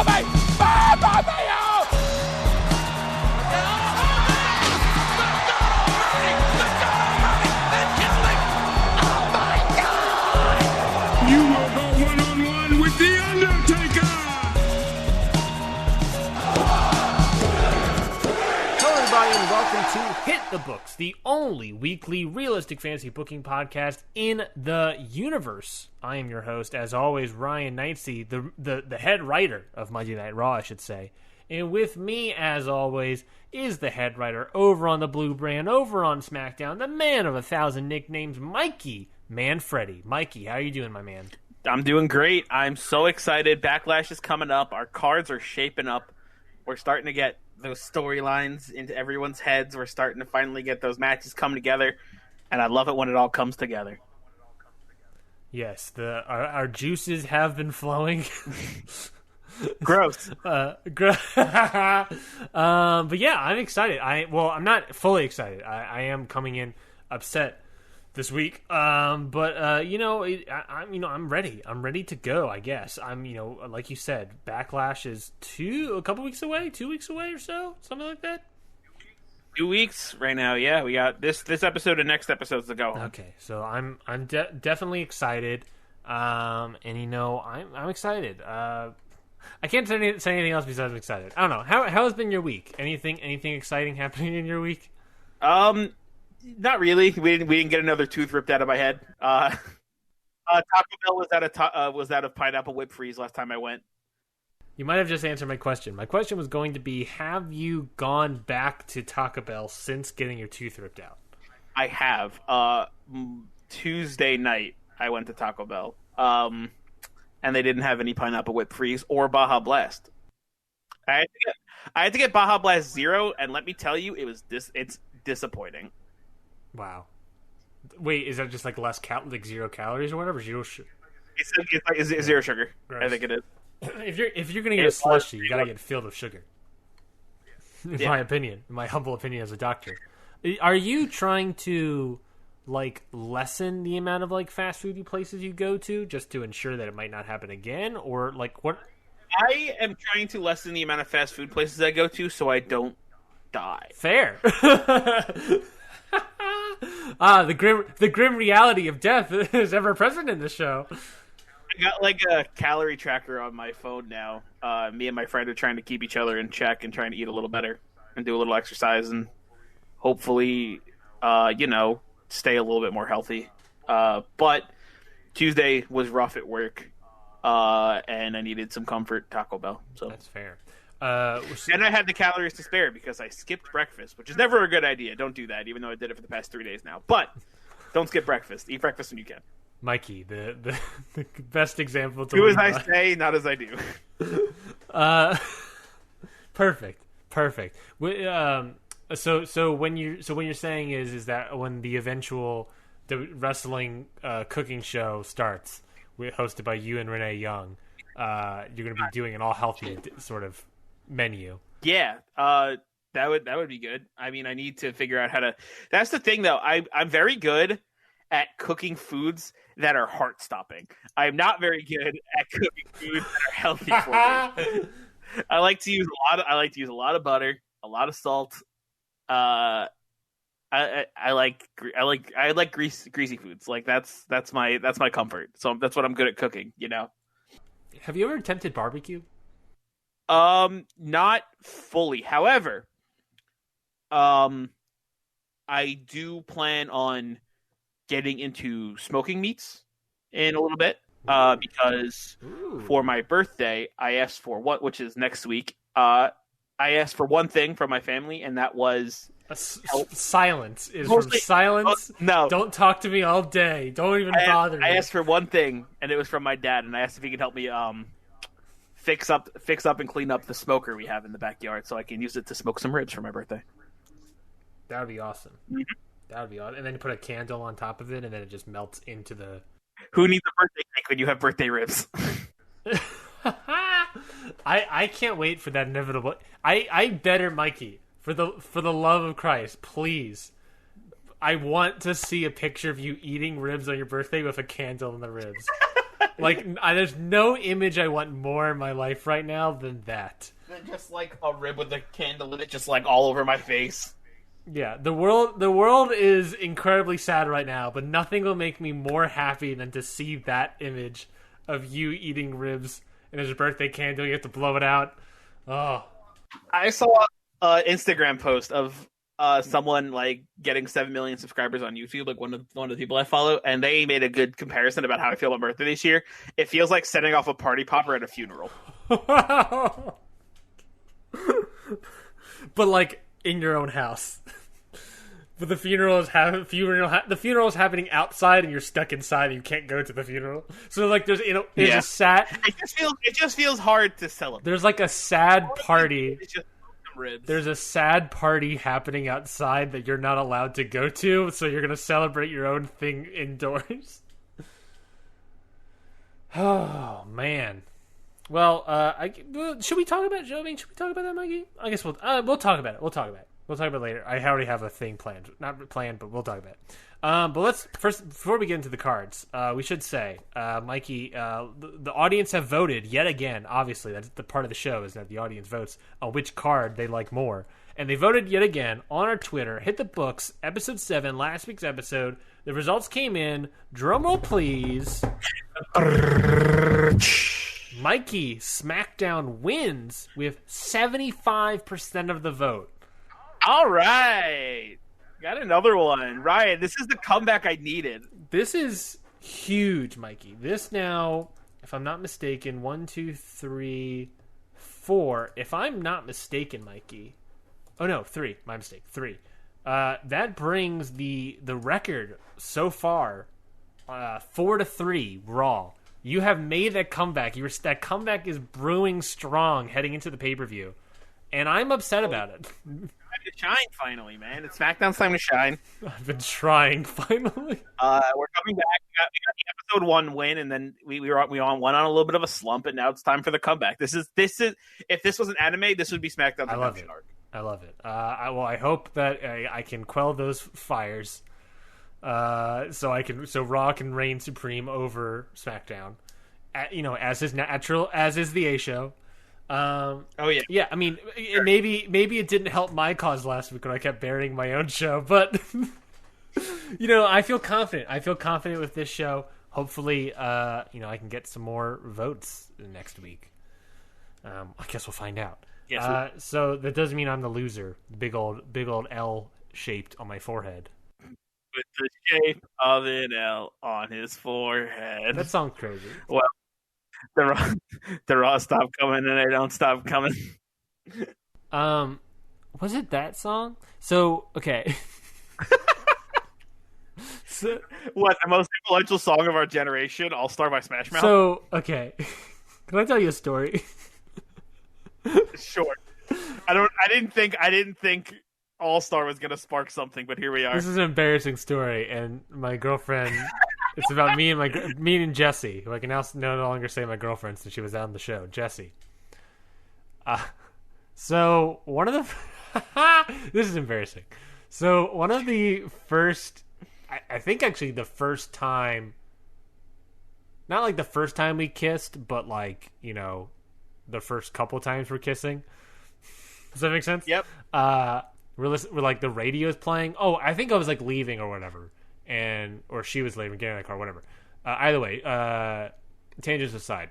me! Move me out! You will go one-on-one with The Undertaker! Hello, everybody, and welcome to Hit the Books, the only weekly realistic fantasy booking podcast in the universe. I am your host, as always, Ryan Knightsey, the head writer of Monday Night Raw, I should say. And with me, as always, is the head writer over on the Blue Brand, over on SmackDown, the man of 1,000 nicknames, Mikey Manfredi. Mikey, how are you doing, my man? I'm doing great. I'm so excited. Backlash is coming up. Our cards are shaping up. We're starting to get those storylines into everyone's heads. We're starting to finally get those matches come together. And I love it when it all comes together. Yes, our juices have been flowing. Gross. But yeah, I'm excited. I'm not fully excited. I am coming in upset this week. I'm ready. I'm ready to go, I guess. Like you said, Backlash is 2 weeks away or so, something like that. 2 weeks right now. Yeah, we got this episode and next episode's to go. Okay, so I'm definitely excited. I'm excited. I can't say anything else besides I'm excited. I don't know. How has been your week? Anything exciting happening in your week? Not really. We didn't get another tooth ripped out of my head. Taco Bell was out of pineapple whip freeze last time I went. You might have just answered my question. My question was going to be, have you gone back to Taco Bell since getting your tooth ripped out? I have. Tuesday night, I went to Taco Bell. And they didn't have any pineapple whip freeze or Baja Blast. I had to get Baja Blast 0, and let me tell you, it's disappointing. Wow. Wait, is that just like like 0 calories or whatever? Zero sugar? It's 0 sugar. Gross. I think it is. If you're gonna get a slushy, you gotta get filled with sugar. In my humble opinion as a doctor, are you trying to lessen the amount of fast foody places you go to just to ensure that it might not happen again, or what? I am trying to lessen the amount of fast food places I go to so I don't die. Fair. The grim reality of death is ever present in the show. I got a calorie tracker on my phone now. Me and my friend are trying to keep each other in check and trying to eat a little better and do a little exercise and hopefully, stay a little bit more healthy. But Tuesday was rough at work, and I needed some comfort. Taco Bell. So that's fair. And I had the calories to spare because I skipped breakfast, which is never a good idea. Don't do that, even though I did it for the past 3 days now. But don't skip breakfast. Eat breakfast when you can. Mikey, the best example. Do as I say, not as I do. Perfect. So when you're saying is that when the wrestling cooking show starts, hosted by you and Renee Young, you're going to be doing an all healthy sort of menu. Yeah, that would be good. I mean, I need to figure out how to. That's the thing, though. I'm very good at cooking foods that are heart stopping. I'm not very good at cooking foods that are healthy for me. I like to use a lot of butter, a lot of salt. I like greasy foods. That's my comfort. So that's what I'm good at cooking. Have you ever attempted barbecue? Not fully. However, I do plan on getting into smoking meats in a little bit. Because for my birthday, I asked for which is next week. I asked for one thing from my family, and that was silence. From silence. No, don't talk to me all day. Don't even bother me. I asked for one thing, and it was from my dad, and I asked if he could help me fix up and clean up the smoker we have in the backyard, so I can use it to smoke some ribs for my birthday. That would be awesome. Mm-hmm. That would be awesome. And then you put a candle on top of it, and then it just melts into the. Who needs a birthday cake when you have birthday ribs? I can't wait for that inevitable. I better, Mikey, for the love of Christ, please. I want to see a picture of you eating ribs on your birthday with a candle in the ribs. Like, there's no image I want more in my life right now than that. Than just like a rib with a candle in it, just like all over my face. Yeah, the world is incredibly sad right now, but nothing will make me more happy than to see that image of you eating ribs and there's a birthday candle. You have to blow it out. Oh, I saw an Instagram post of someone like getting 7 million subscribers on YouTube, like one of the people I follow, and they made a good comparison about how I feel about birthday this year. It feels like setting off a party popper at a funeral. But like in your own house. But the funeral is happening outside, and you're stuck inside, and you can't go to the funeral. So like, there's a sad. It just feels hard to celebrate. There's like a sad party. It's just ribs. There's a sad party happening outside that you're not allowed to go to, so you're gonna celebrate your own thing indoors. Oh man. Well, should we talk about that, Mikey? I guess we'll talk about it. We'll talk about it later. I already have a thing planned. Not planned, but we'll talk about it. But let's first, before we get into the cards, we should say, Mikey, the audience have voted yet again. Obviously, that's the part of the show, is that the audience votes on which card they like more. And they voted yet again on our Twitter. Hit the books, episode 7, last week's episode. The results came in. Drumroll, please. Mikey, SmackDown wins with 75% of the vote. All right. Got another one. Ryan, this is the comeback I needed. This is huge, Mikey. This now, if I'm not mistaken, 1, 2, 3, 4. If I'm not mistaken, Mikey. Oh, no, 3. My mistake. 3. That brings the record so far 4-3 Raw. You have made that comeback. That comeback is brewing strong heading into the pay-per-view. And I'm upset about it. Time to shine, finally, man. It's SmackDown's time to shine. I've been trying, finally. We're coming back. We got the episode 1 win, and then we went on a little bit of a slump, and now it's time for the comeback. This is if this was an anime, this would be SmackDown's redemption arc. I love it. I hope that I can quell those fires, so Raw can reign supreme over SmackDown, as is natural, as is the A show. Yeah. I mean, maybe it didn't help my cause last week when I kept burying my own show, but I feel confident. I feel confident with this show. Hopefully, I can get some more votes next week. I guess we'll find out. Yes. So that doesn't mean I'm the loser. Big old L shaped on my forehead. With the shape of an L on his forehead. That sounds crazy. Well, the Raw stop coming and they don't stop coming. Was it that song? So, okay. What, the most influential song of our generation, All Star by Smash Mouth? So, okay. Can I tell you a story? Sure. I didn't think All Star was gonna spark something, but here we are. This is an embarrassing story, and my girlfriend. It's about me and Jessie, who I can now no longer say my girlfriend since she was on the show. Jessie. So one of the this is embarrassing. So one of the first, I think actually the first time, not like the first time we kissed, but like the first couple times we're kissing. Does that make sense? Yep. We're like the radio's playing. Oh, I think I was like leaving or whatever. Or she was leaving, getting in the car, whatever. Either way, tangents aside,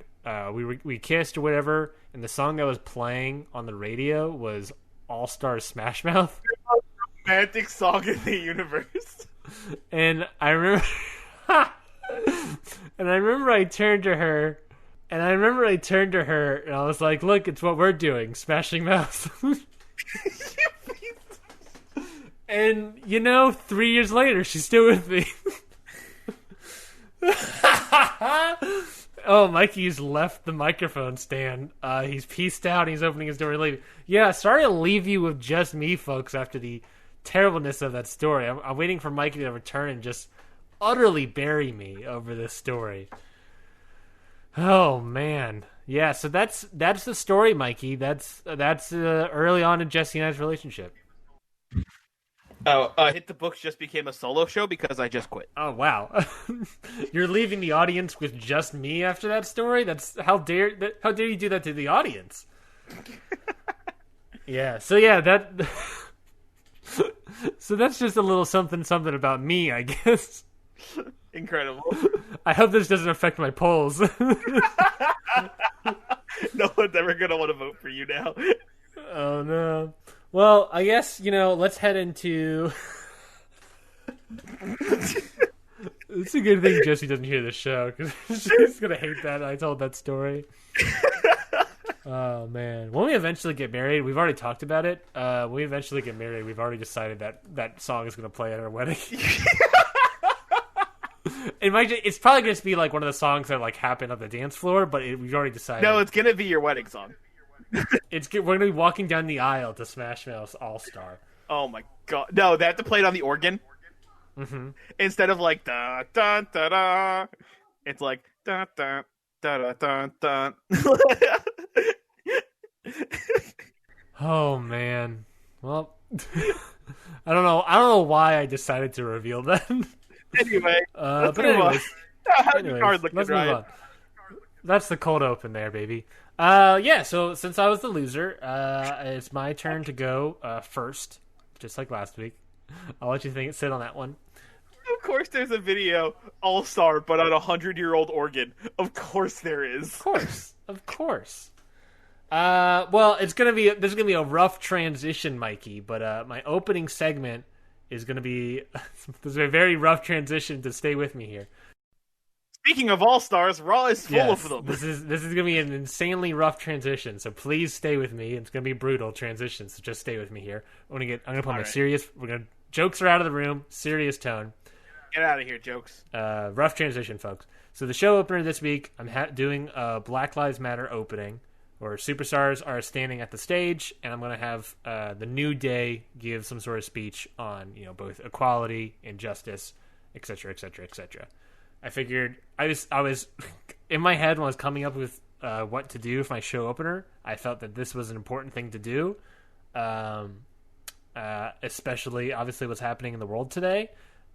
we kissed or whatever, and the song that was playing on the radio was All Star Smash Mouth. The most romantic song in the universe. And I remember, I turned to her, and I was like, "Look, it's what we're doing, Smashing Mouth." And 3 years later, she's still with me. Oh, Mikey's left the microphone stand. He's peaced out. He's opening his door and leaving. Yeah, sorry to leave you with just me, folks, after the terribleness of that story. I'm waiting for Mikey to return and just utterly bury me over this story. Oh, man. Yeah, so that's the story, Mikey. That's early on in Jesse and I's relationship. Hit the Books just became a solo show because I just quit. Oh wow, you're leaving the audience with just me after that story. That's how dare you do that to the audience? Yeah. So yeah, that. So that's just a little something about me, I guess. Incredible. I hope this doesn't affect my polls. No one's ever gonna want to vote for you now. Oh no. Well, I guess, let's head into... It's a good thing Jesse doesn't hear this show, because she's going to hate that I told that story. Oh, man. When we eventually get married, we've already talked about it. When we eventually get married, we've already decided that song is going to play at our wedding. It's probably going to be like one of the songs that happen on the dance floor, but we've already decided. No, it's going to be your wedding song. We're going to be walking down the aisle to Smash Mouth All-Star. Oh my god. No, they have to play it on the organ. Mm-hmm. Instead of da da da da. It's like da da da da da. Oh man. Well, I don't know why I decided to reveal that. Anyway, anyways, let's move on. That's the cold open there, baby. Yeah, so since I was the loser, it's my turn to go first, just like last week. I'll let you sit on that one. Of course there's a video, All-Star, but on a 100-year-old organ. Of course there is. Of course. Well, this is gonna be a rough transition, Mikey, but my opening segment is gonna be this is a very rough transition, to stay with me here. Speaking of All-Stars, Raw is full of them. This is going to be an insanely rough transition, so please stay with me. It's going to be a brutal transition, so just stay with me here. I'm going to put my serious... Jokes are out of the room. Serious tone. Get out of here, jokes. Rough transition, folks. So the show opener this week, I'm doing a Black Lives Matter opening, where superstars are standing at the stage, and I'm going to have the New Day give some sort of speech on both equality and justice, etc., etc., etc. I figured I was in my head when I was coming up with what to do for my show opener. I felt that this was an important thing to do, especially obviously what's happening in the world today.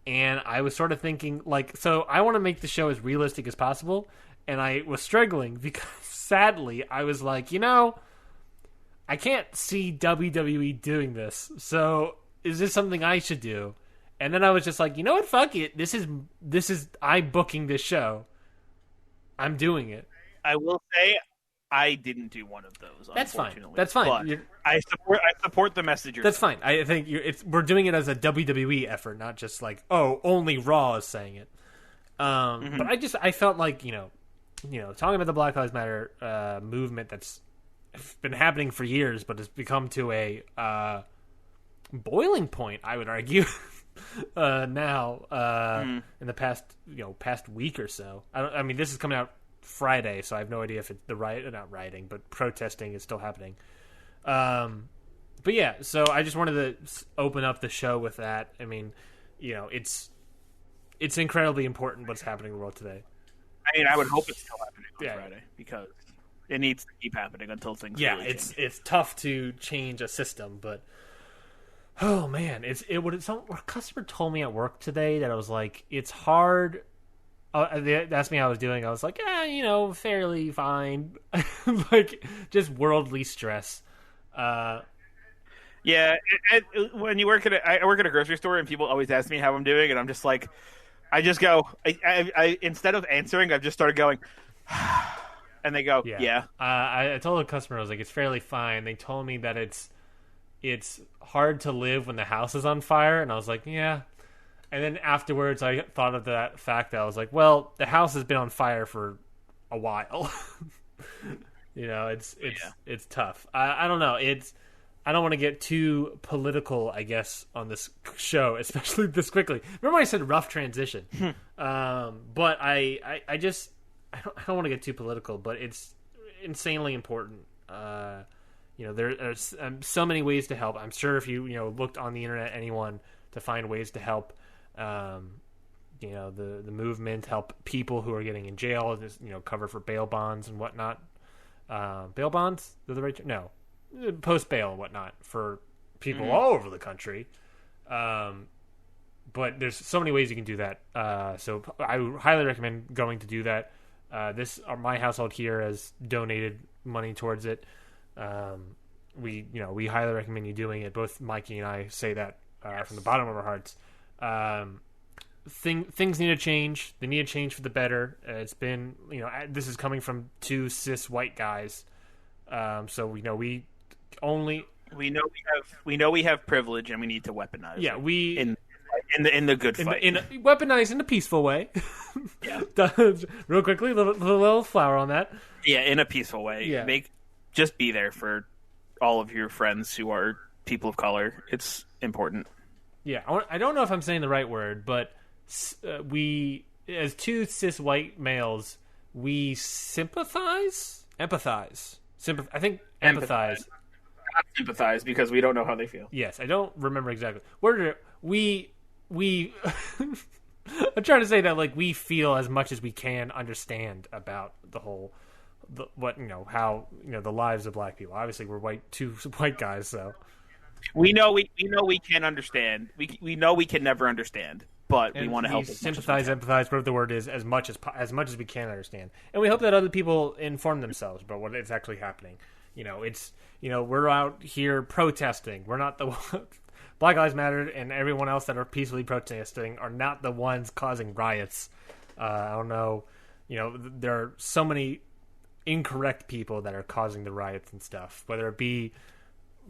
And I was sort of thinking so I want to make the show as realistic as possible. And I was struggling because sadly I was like, I can't see WWE doing this. So is this something I should do? And then I was just like, you know what? Fuck it. This is I'm booking this show. I'm doing it. I will say I didn't do one of those. That's fine. That's fine. I support the message. That's fine. I think we're doing it as a WWE effort, not just only Raw is saying it. But I felt like talking about the Black Lives Matter movement that's been happening for years, but has become to a boiling point, I would argue. Now in the past week or so. I mean this is coming out Friday, so I have no idea if it's not rioting, but protesting is still happening. But yeah, so I just wanted to open up the show with that. I mean, it's incredibly important what's happening in the world today. I mean, I would hope it's still happening on Friday, because it needs to keep happening until things really change. It's tough to change a system, but oh man, a customer told me at work today that I was like, it's hard. They asked me how I was doing. I was like, fairly fine. Just worldly stress. Yeah, when you work I work at a grocery store, and people always ask me how I'm doing, and I'm just like, I just go, I instead of answering, I've just started going, and they go, yeah. I told the customer, I was like, it's fairly fine. They told me that it's hard to live when the house is on fire, and I was like, yeah. And then afterwards, I thought of that fact that I was like, well, the house has been on fire for a while. It's tough. I don't know. I don't want to get too political, I guess, on this show, especially this quickly. Remember I said rough transition, but I don't want to get too political, but it's insanely important. There are so many ways to help. I'm sure if you looked on the internet, anyone to find ways to help, the movement, help people who are getting in jail, just cover for bail bonds and whatnot. Bail bonds? They're the right term? No, post bail and whatnot for people all over the country. But there's so many ways you can do that. So I would highly recommend going to do that. My household here has donated money towards it. We highly recommend you doing it. Both Mikey and I say that from the bottom of our hearts. Things need to change. They need to change for the better. It's been, this is coming from two cis white guys. So we know we have privilege, and we need to weaponize. Yeah, in the good fight, weaponize in a peaceful way. Yeah. Real quickly, little flower on that. Yeah, in a peaceful way. Yeah. Just be there for all of your friends who are people of color. It's important. Yeah, I don't know if I'm saying the right word, but we, as two cis white males, we empathize. I think empathize. Not sympathize, because we don't know how they feel. Yes, I don't remember exactly. We I'm trying to say that, like, we feel as much as we can understand about the whole, how the lives of black people. Obviously, we're two white guys, so we know we can't understand. We know we can never understand, but we want to help. Sympathize, empathize, whatever the word is, as much as we can understand, and we hope that other people inform themselves about what is actually happening. We're out here protesting. We're not the Black Lives Matter and everyone else that are peacefully protesting are not the ones causing riots. I don't know. There are so many incorrect people that are causing the riots and stuff, whether it be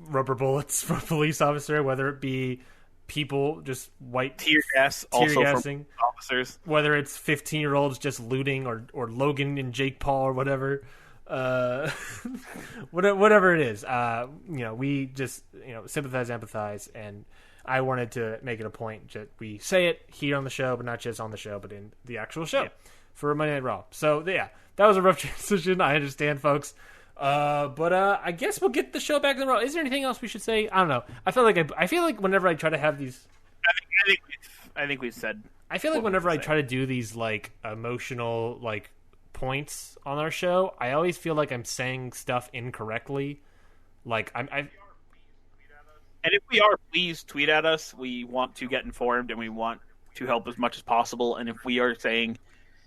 rubber bullets from a police officer, whether it be people just tear gassing from officers, whether it's 15-year-olds just looting or Logan and Jake Paul or whatever. Whatever it is, we just sympathize, empathize, and I wanted to make it a point that we say it here on the show, but not just on the show, but in the actual show for Monday Night Raw. So yeah, that was a rough transition. I understand, folks. But I guess we'll get the show back to the Raw. Is there anything else we should say? I don't know. I feel like whenever I try to have these, I think we've said. I feel like whenever I try to do these like emotional like points on our show, I always feel like I'm saying stuff incorrectly. Like and if we are, please tweet at us. We want to get informed and we want to help as much as possible. And if we are saying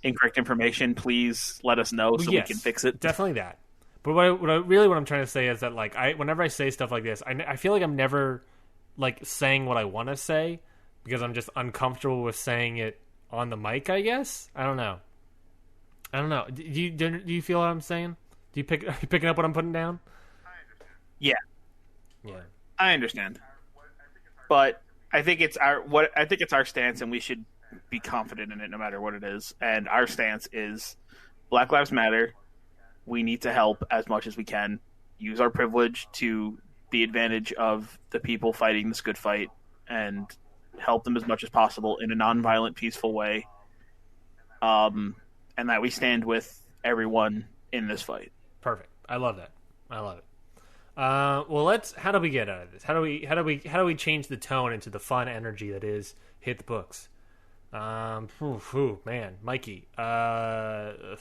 incorrect information, please let us know so we can fix it. Definitely that. But what I'm trying to say is that like whenever I say stuff like this, I feel like I'm never like saying what I want to say because I'm just uncomfortable with saying it on the mic. I guess I don't know. Do you feel what I'm saying? Are you picking up what I'm putting down? Yeah. I understand. But I think it's our stance, and we should be confident in it no matter what it is. And our stance is Black Lives Matter. We need to help as much as we can. Use our privilege to the advantage of the people fighting this good fight and help them as much as possible in a nonviolent, peaceful way. And that we stand with everyone in this fight. Perfect. I love that. Well, how do we get out of this? How do we change the tone into the fun energy that is Hit the Books? Man, Mikey. Top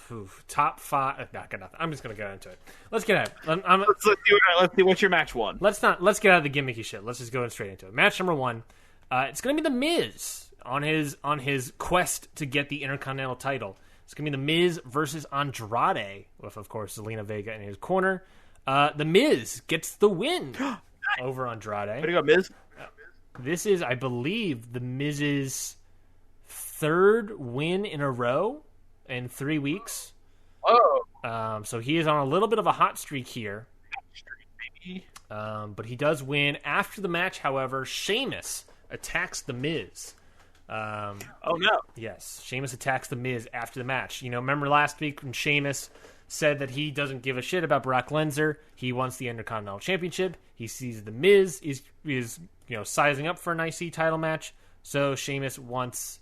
5. Got nothing. I'm just gonna get into it. Let's get at it. Let's see what's your match one. Let's get out of the gimmicky shit. Let's just go straight into it. Match number 1. It's gonna be The Miz on his quest to get the Intercontinental title. It's going to be The Miz versus Andrade, with, of course, Zelina Vega in his corner. The Miz gets the win over Andrade. What do you got, Miz? This is, I believe, The Miz's 3rd win in a row in 3 weeks. Oh. So he is on a little bit of a hot streak here. But he does win. After the match, however, Sheamus attacks The Miz. Oh no! Yes, Sheamus attacks The Miz after the match. Remember last week when Sheamus said that he doesn't give a shit about Brock Lesnar. He wants the Intercontinental Championship. He sees The Miz is sizing up for an IC title match. So Sheamus wants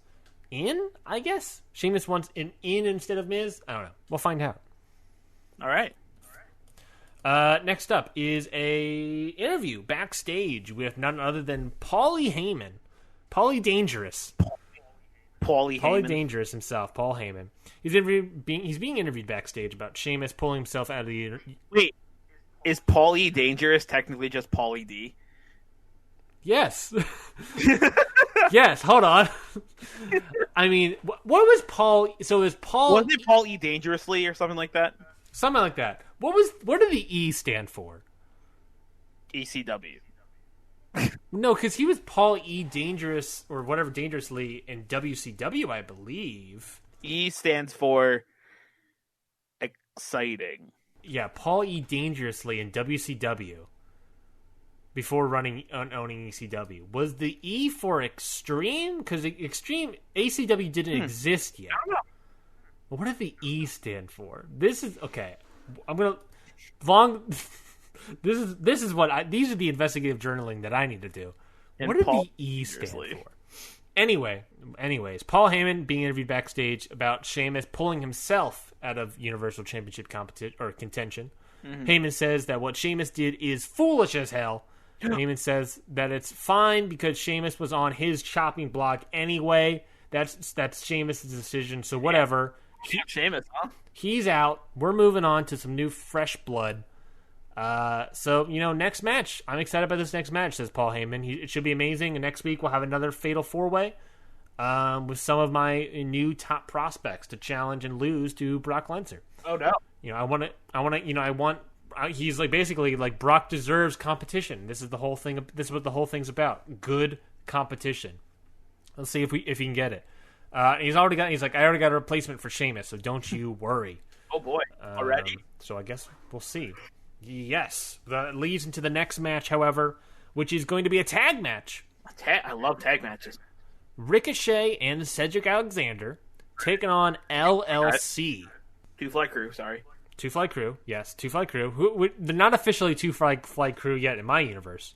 in, I guess. Sheamus wants an in instead of Miz. I don't know. We'll find out. All right. Next up is a interview backstage with none other than Paulie Heyman. Paulie Dangerous. Paulie Dangerous himself, Paul Heyman. He's being interviewed backstage about Sheamus pulling himself out of the... Wait, is Paulie Dangerous technically just Paulie D? Yes. Yes, hold on. I mean, what was Paul? So is Paul? Wasn't it Paul E. Dangerously or something like that? Something like that. What did the E stand for? ECW. No, because he was Paul E. Dangerous or whatever, Dangerously in WCW, I believe. E stands for exciting. Yeah, Paul E. Dangerously in WCW before owning ECW. Was the E for Extreme? Because Extreme ACW didn't exist yet. I don't know. What did the E stand for? This is okay. I'm gonna long. This is what these are the investigative journaling that I need to do. And what did Paul, the E stand seriously. for? Anyways, Paul Heyman being interviewed backstage about Sheamus pulling himself out of Universal Championship competition or contention. Heyman says that what Sheamus did is foolish as hell. Heyman says that it's fine because Sheamus was on his chopping block anyway. That's Sheamus' decision. So whatever. Sheamus, huh? He's out. We're moving on to some new fresh blood. So, next match. I'm excited about this next match, says Paul Heyman. It should be amazing. And next week we'll have another Fatal 4-Way with some of my new top prospects to challenge and lose to Brock Lesnar. Oh, no. He's like basically like Brock deserves competition. This is the whole thing. This is what the whole thing's about. Good competition. Let's see if he can get it. He's already got a replacement for Sheamus, so don't you worry. Oh, boy. Already? So I guess we'll see. Yes. That leads into the next match, however, which is going to be a tag match. I love tag matches. Ricochet and Cedric Alexander taking on LLC. Two Fly Crew, sorry. Two Fly Crew, yes. Two Fly Crew. They're not officially Two Fly Crew yet in my universe.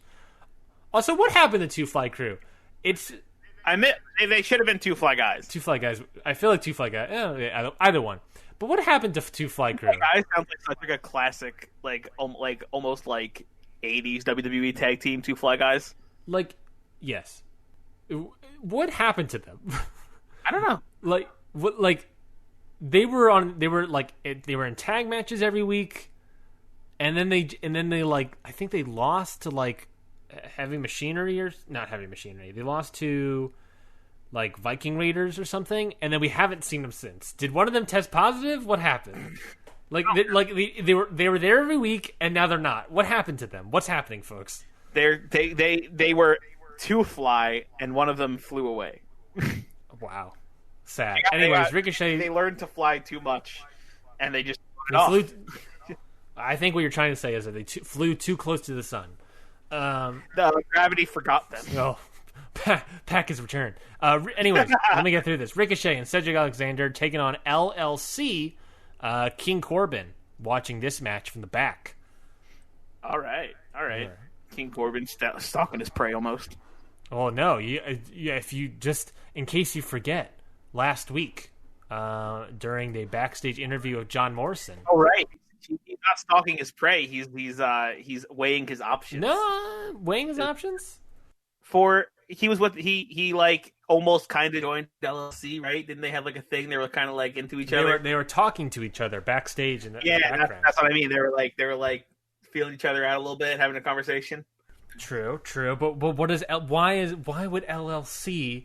Also, what happened to Two Fly Crew? I admit, they should have been Two Fly Guys. Two Fly Guys. I feel like Two Fly Guys. Either one. But what happened to Two Fly Crew? Guys sounds like a classic, almost like 80s WWE tag team. Two Fly Guys. Yes. What happened to them? I don't know. They were in tag matches every week, and then they I think they lost to Heavy Machinery or not Heavy Machinery. They lost to Viking Raiders or something, and then we haven't seen them since. Did one of them test positive? What happened? They were there every week, and now they're not. What happened to them? What's happening, folks? They were Two Fly, and one of them flew away. Wow, sad. Anyways, Ricochet. They learned to fly too much, and they just flew. I think what you're trying to say is that they flew too close to the sun. The gravity forgot them. Oh, Pack is returned. Anyways, let me get through this. Ricochet and Cedric Alexander taking on LLC. King Corbin watching this match from the back. All right. King Corbin stalking his prey almost. Oh no! If you just in case you forget, last week during the backstage interview of John Morrison. Oh right. He's not stalking his prey. He's weighing his options. No, weighing his options. He was with he almost kind of joined LLC, right? Didn't they have a thing? They were kind of into each other. They were talking to each other backstage in the background. That's what I mean. They were feeling each other out a little bit, having a conversation. True. But why would LLC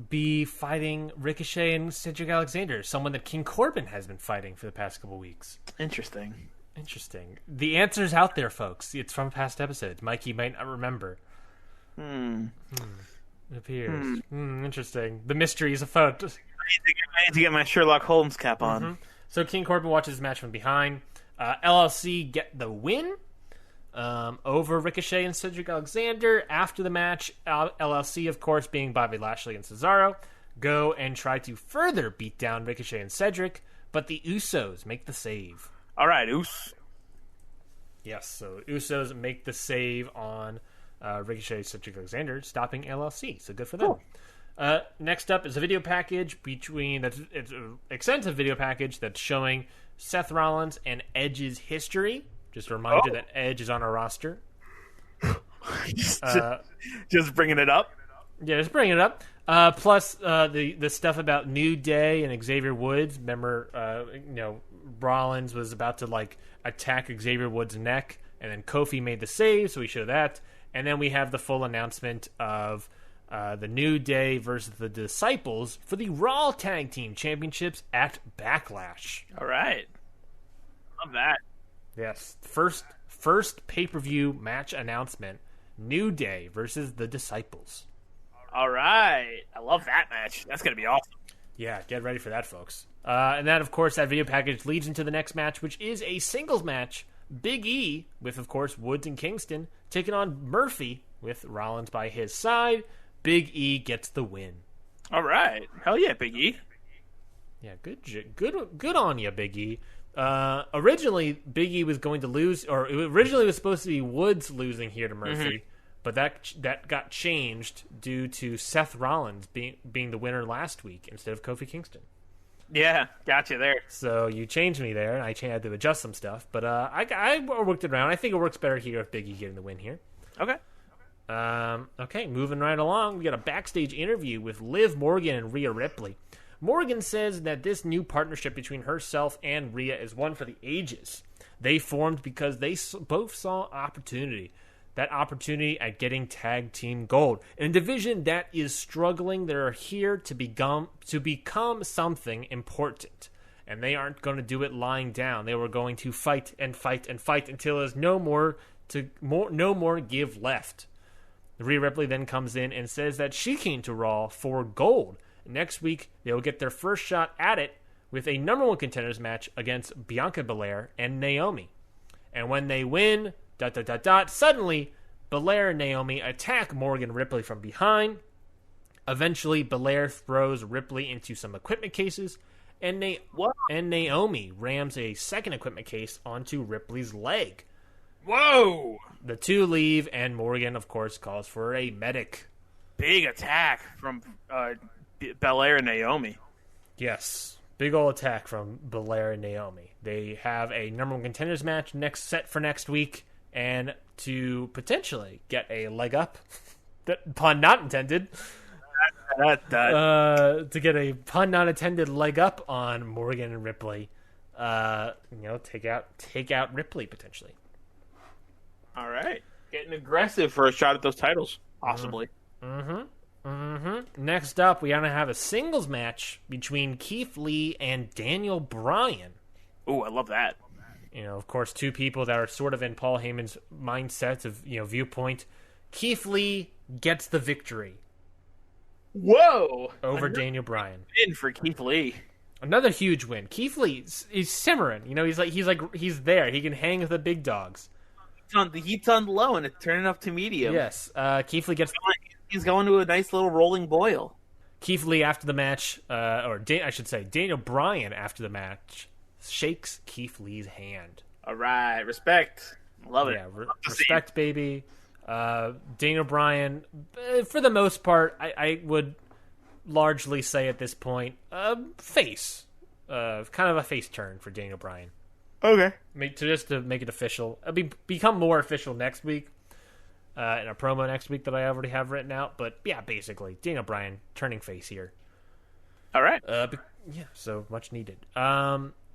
be fighting Ricochet and Cedric Alexander, someone that King Corbin has been fighting for the past couple weeks? Interesting. The answer's out there, folks. It's from past episodes. Mikey might not remember. It appears. Interesting. The mystery is afoot. I need to get my Sherlock Holmes cap on. Mm-hmm. So King Corbin watches the match from behind. LLC get the win over Ricochet and Cedric Alexander. After the match, LLC, of course, being Bobby Lashley and Cesaro, go and try to further beat down Ricochet and Cedric, but the Usos make the save. All right, Us. Yes, so Usos make the save on Ricochet, Cedric Alexander, stopping LLC. So good for them. Cool. Next up is a video package it's an extensive video package that's showing Seth Rollins and Edge's history. Just a reminder that Edge is on our roster. Just bringing it up. Yeah, just bringing it up. Plus the stuff about New Day and Xavier Woods. Remember, Rollins was about to attack Xavier Woods' neck, and then Kofi made the save, so we show that. And then we have the full announcement of the New Day versus the Disciples for the Raw Tag Team Championships at Backlash. All right. Love that. Yes. First pay-per-view match announcement. New Day versus the Disciples. All right. I love that match. That's going to be awesome. Yeah, get ready for that, folks. And then, of course, that video package leads into the next match, which is a singles match. Big E, with, of course, Woods and Kingston, taking on Murphy with Rollins by his side. Big E gets the win. All right. Hell yeah, Big E. Yeah, good on you, Big E. Originally, Big E was going to lose, or it originally was supposed to be Woods losing here to Murphy, but that got changed due to Seth Rollins being the winner last week instead of Kofi Kingston. Yeah, gotcha there. So you changed me there, and I had to adjust some stuff, but I worked it around. I think it works better here with Big E getting the win here. Okay. Okay, moving right along, we got a backstage interview with Liv Morgan and Rhea Ripley. Morgan says that this new partnership between herself and Rhea is one for the ages. They formed because they both saw opportunity. That opportunity at getting tag team gold. In a division that is struggling, they're here to become something important. And they aren't going to do it lying down. They were going to fight and fight and fight until there's no more give left. Rhea Ripley then comes in and says that she came to Raw for gold. Next week, they will get their first shot at it with a number one contenders match against Bianca Belair and Naomi. And when they win, suddenly, Belair and Naomi attack Morgan Ripley from behind. Eventually, Belair throws Ripley into some equipment cases, and Naomi rams a second equipment case onto Ripley's leg. Whoa! The two leave, and Morgan, of course, calls for a medic. Big attack from Belair and Naomi. Yes, big ol' attack from Belair and Naomi. They have a number one contenders match set for next week, and to potentially get a leg up, pun not intended, to get a pun not intended leg up on Morgan and Ripley. Take out Ripley potentially. All right, getting aggressive for a shot at those titles, possibly. Next up, we are going to have a singles match between Keith Lee and Daniel Bryan. Ooh, I love that. Of course, two people that are sort of in Paul Heyman's mindset of, viewpoint. Keith Lee gets the victory. Whoa! Over Daniel Bryan. Win for Keith Lee. Another huge win. Keith Lee is simmering. He's there. He can hang with the big dogs. The heat's on low and it's turning up to medium. Yes. Keith Lee gets. He's going to a nice little rolling boil. Keith Lee after the match, I should say Daniel Bryan after the match shakes Keith Lee's hand. All right, respect. Love it. Yeah, respect, baby. Daniel Bryan, for the most part, I would largely say at this point, face. Kind of a face turn for Daniel Bryan. Okay. To make it official. Become more official next week. In a promo next week that I already have written out. But, yeah, basically, Daniel Bryan turning face here. All right. So much needed.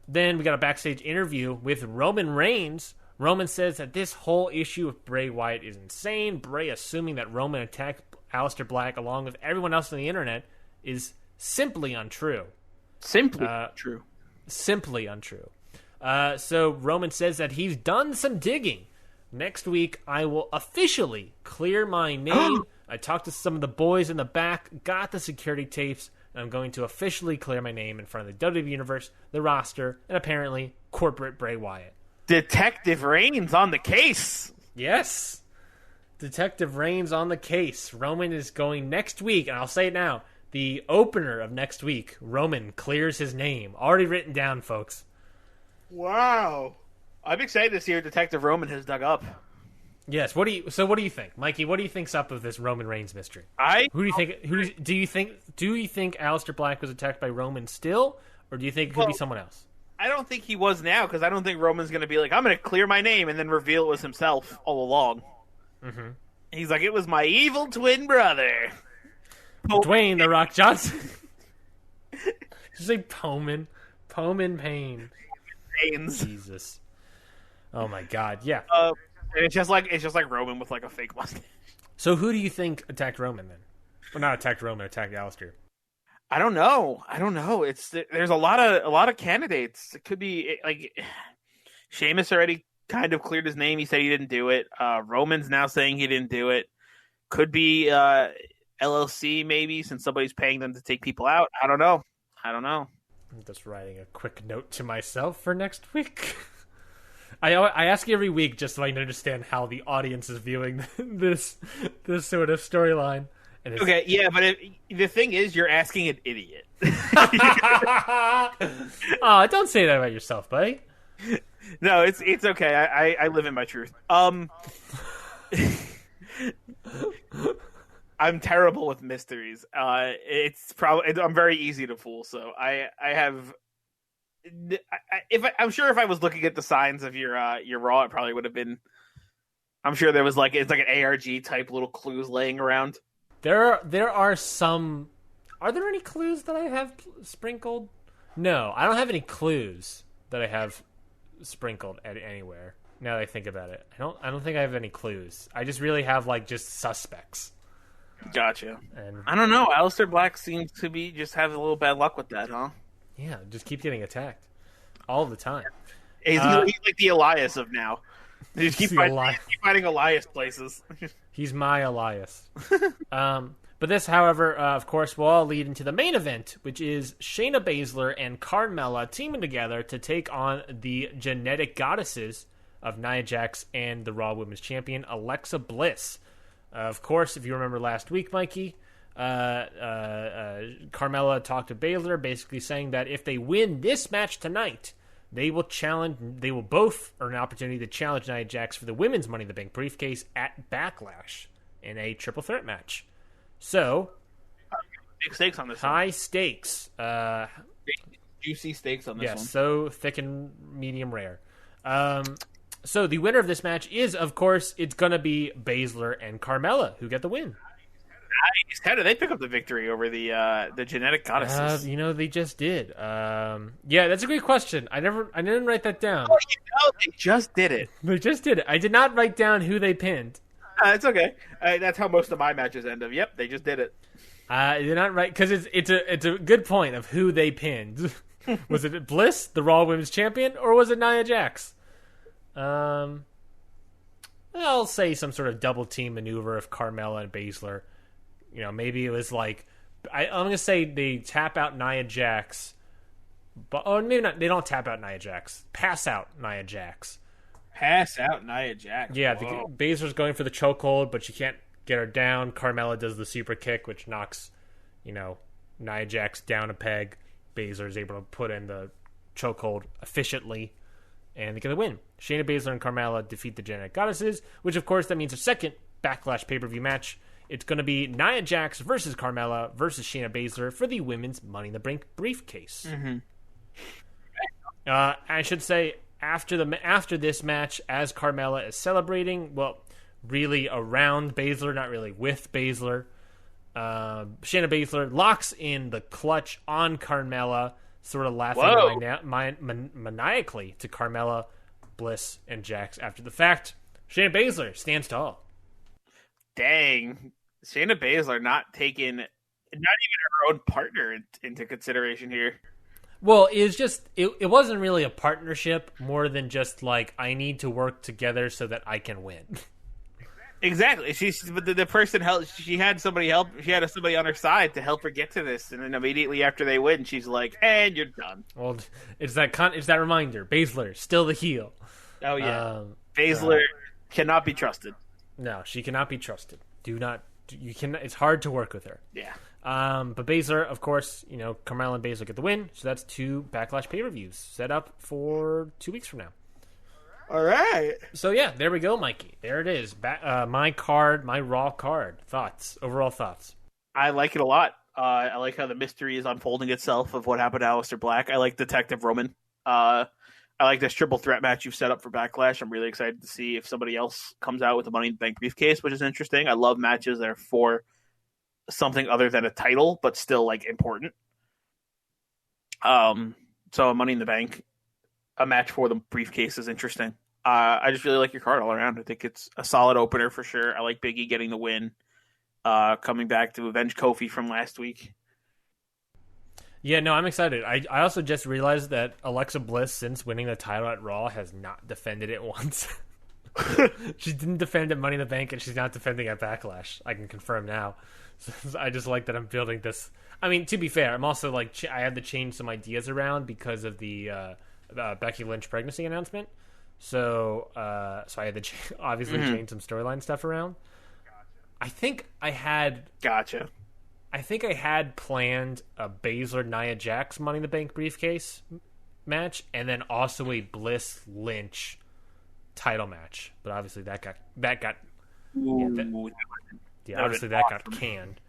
Then we got a backstage interview with Roman Reigns. Roman says that this whole issue with Bray Wyatt is insane. Bray assuming that Roman attacked Aleister Black along with everyone else on the internet is simply untrue. Simply untrue. So Roman says that he's done some digging. Next week, I will officially clear my name. I talked to some of the boys in the back, got the security tapes, and I'm going to officially clear my name in front of the WWE Universe, the roster, and apparently corporate Bray Wyatt. Detective Reigns on the case. Yes. Detective Reigns on the case. Roman is going next week, and I'll say it now, the opener of next week, Roman clears his name. Already written down, folks. Wow. I'm excited to see what Detective Roman has dug up. Yes. What do you think, Mikey? What do you think's up with this Roman Reigns mystery? Do you think Aleister Black was attacked by Roman still, or do you think it could be someone else? I don't think he was now, because I don't think Roman's going to be like, I'm going to clear my name and then reveal it was himself all along. Mm-hmm. He's like, it was my evil twin brother, Dwayne The Rock Johnson. Did you say Poman Payne? Pains. Jesus. Oh my God! Yeah. it's just like Roman with like a fake mustache. So who do you think attacked Roman then? Well, not attacked Roman, attacked Aleister. I don't know. There's a lot of candidates. It could be like Sheamus already kind of cleared his name. He said he didn't do it. Roman's now saying he didn't do it. Could be LLC maybe, since somebody's paying them to take people out. I don't know. I'm just writing a quick note to myself for next week. I ask every week just so I can understand how the audience is viewing this sort of storyline. Okay, yeah, but the thing is, you're asking an idiot. Oh, don't say that about yourself, buddy. No, it's okay. I live in my truth. I'm terrible with mysteries. It's probably I'm very easy to fool. So I'm sure if I was looking at the signs of your Raw, it probably would have been. I'm sure there was it's like an ARG type little clues laying around. There are some. Are there any clues that I have sprinkled? No, I don't have any clues that I have sprinkled at anywhere. Now that I think about it, I don't think I have any clues. I just really have just suspects. Gotcha. And I don't know. Aleister Black seems to be just have a little bad luck with that, huh? Yeah, just keep getting attacked all the time. He's like the Elias of now. You keep finding Elias places. He's my Elias. But this, however, of course, will all lead into the main event, which is Shayna Baszler and Carmella teaming together to take on the genetic goddesses of Nia Jax and the Raw Women's Champion, Alexa Bliss. Of course, if you remember last week, Mikey, Carmella talked to Baszler, basically saying that if they win this match tonight, they will both earn an opportunity to challenge Nia Jax for the women's Money in the Bank briefcase at Backlash in a triple threat match. So, big stakes on this. High stakes. Juicy stakes on this one. Yes, so thick and medium rare. So the winner of this match is, of course, it's going to be Baszler and Carmella who get the win. Nice. How did they pick up the victory over the genetic goddesses? They just did. Yeah, that's a great question. I didn't write that down. Oh, they just did it. They just did it. I did not write down who they pinned. It's okay. That's how most of my matches end up. Yep, they just did it. I did not write because it's a good point of who they pinned. Was it Bliss, the Raw Women's Champion, or was it Nia Jax? I'll say some sort of double team maneuver of Carmella and Baszler. Maybe it was I'm going to say they tap out Nia Jax, but maybe not. They don't tap out Nia Jax. Pass out Nia Jax. Pass out Nia Jax. Yeah, Baszler's going for the chokehold, but she can't get her down. Carmella does the super kick, which knocks, Nia Jax down a peg. Baszler's able to put in the chokehold efficiently, and they get the win. Shayna Baszler and Carmella defeat the Genetic Goddesses, which of course that means a second Backlash pay-per-view match. It's going to be Nia Jax versus Carmella versus Shayna Baszler for the women's Money in the Bank briefcase. Mm-hmm. I should say after this match, as Carmella is celebrating, well, really around Baszler, not really with Baszler, Shayna Baszler locks in the clutch on Carmella, sort of laughing maniacally to Carmella, Bliss, and Jax after the fact. Shayna Baszler stands tall. Dang. Shayna Baszler not even her own partner into consideration here. Well, it wasn't really a partnership, more than just I need to work together so that I can win. Exactly. But the person helped. She had somebody help. She had somebody on her side to help her get to this, and then immediately after they win, she's like, "And you're done." Well, it's that reminder. Baszler still the heel. Oh yeah, Baszler cannot be trusted. No, she cannot be trusted. It's hard to work with her. Yeah. But Baszler, of course, Carmella and Baszler get the win, so that's 2 Backlash pay-per-views set up for 2 weeks from now. All right. So yeah, there we go, Mikey. There it is. My Raw card. Overall thoughts. I like it a lot. I like how the mystery is unfolding itself of what happened to Aleister Black. I like Detective Roman. I like this triple threat match you've set up for Backlash. I'm really excited to see if somebody else comes out with a Money in the Bank briefcase, which is interesting. I love matches that are for something other than a title, but still important. So a Money in the Bank, a match for the briefcase is interesting. I just really like your card all around. I think it's a solid opener for sure. I like Big E getting the win, coming back to avenge Kofi from last week. Yeah, no, I'm excited. I also just realized that Alexa Bliss, since winning the title at Raw, has not defended it once. She didn't defend at Money in the Bank, and she's not defending at Backlash. I can confirm now. So I just like that I'm building this. I mean, to be fair, I'm also like I had to change some ideas around because of the Becky Lynch pregnancy announcement. So I had to obviously change some storyline stuff around. I think I had planned a Baszler Nia Jax Money in the Bank briefcase match, and then also a Bliss Lynch title match. But obviously that got canned.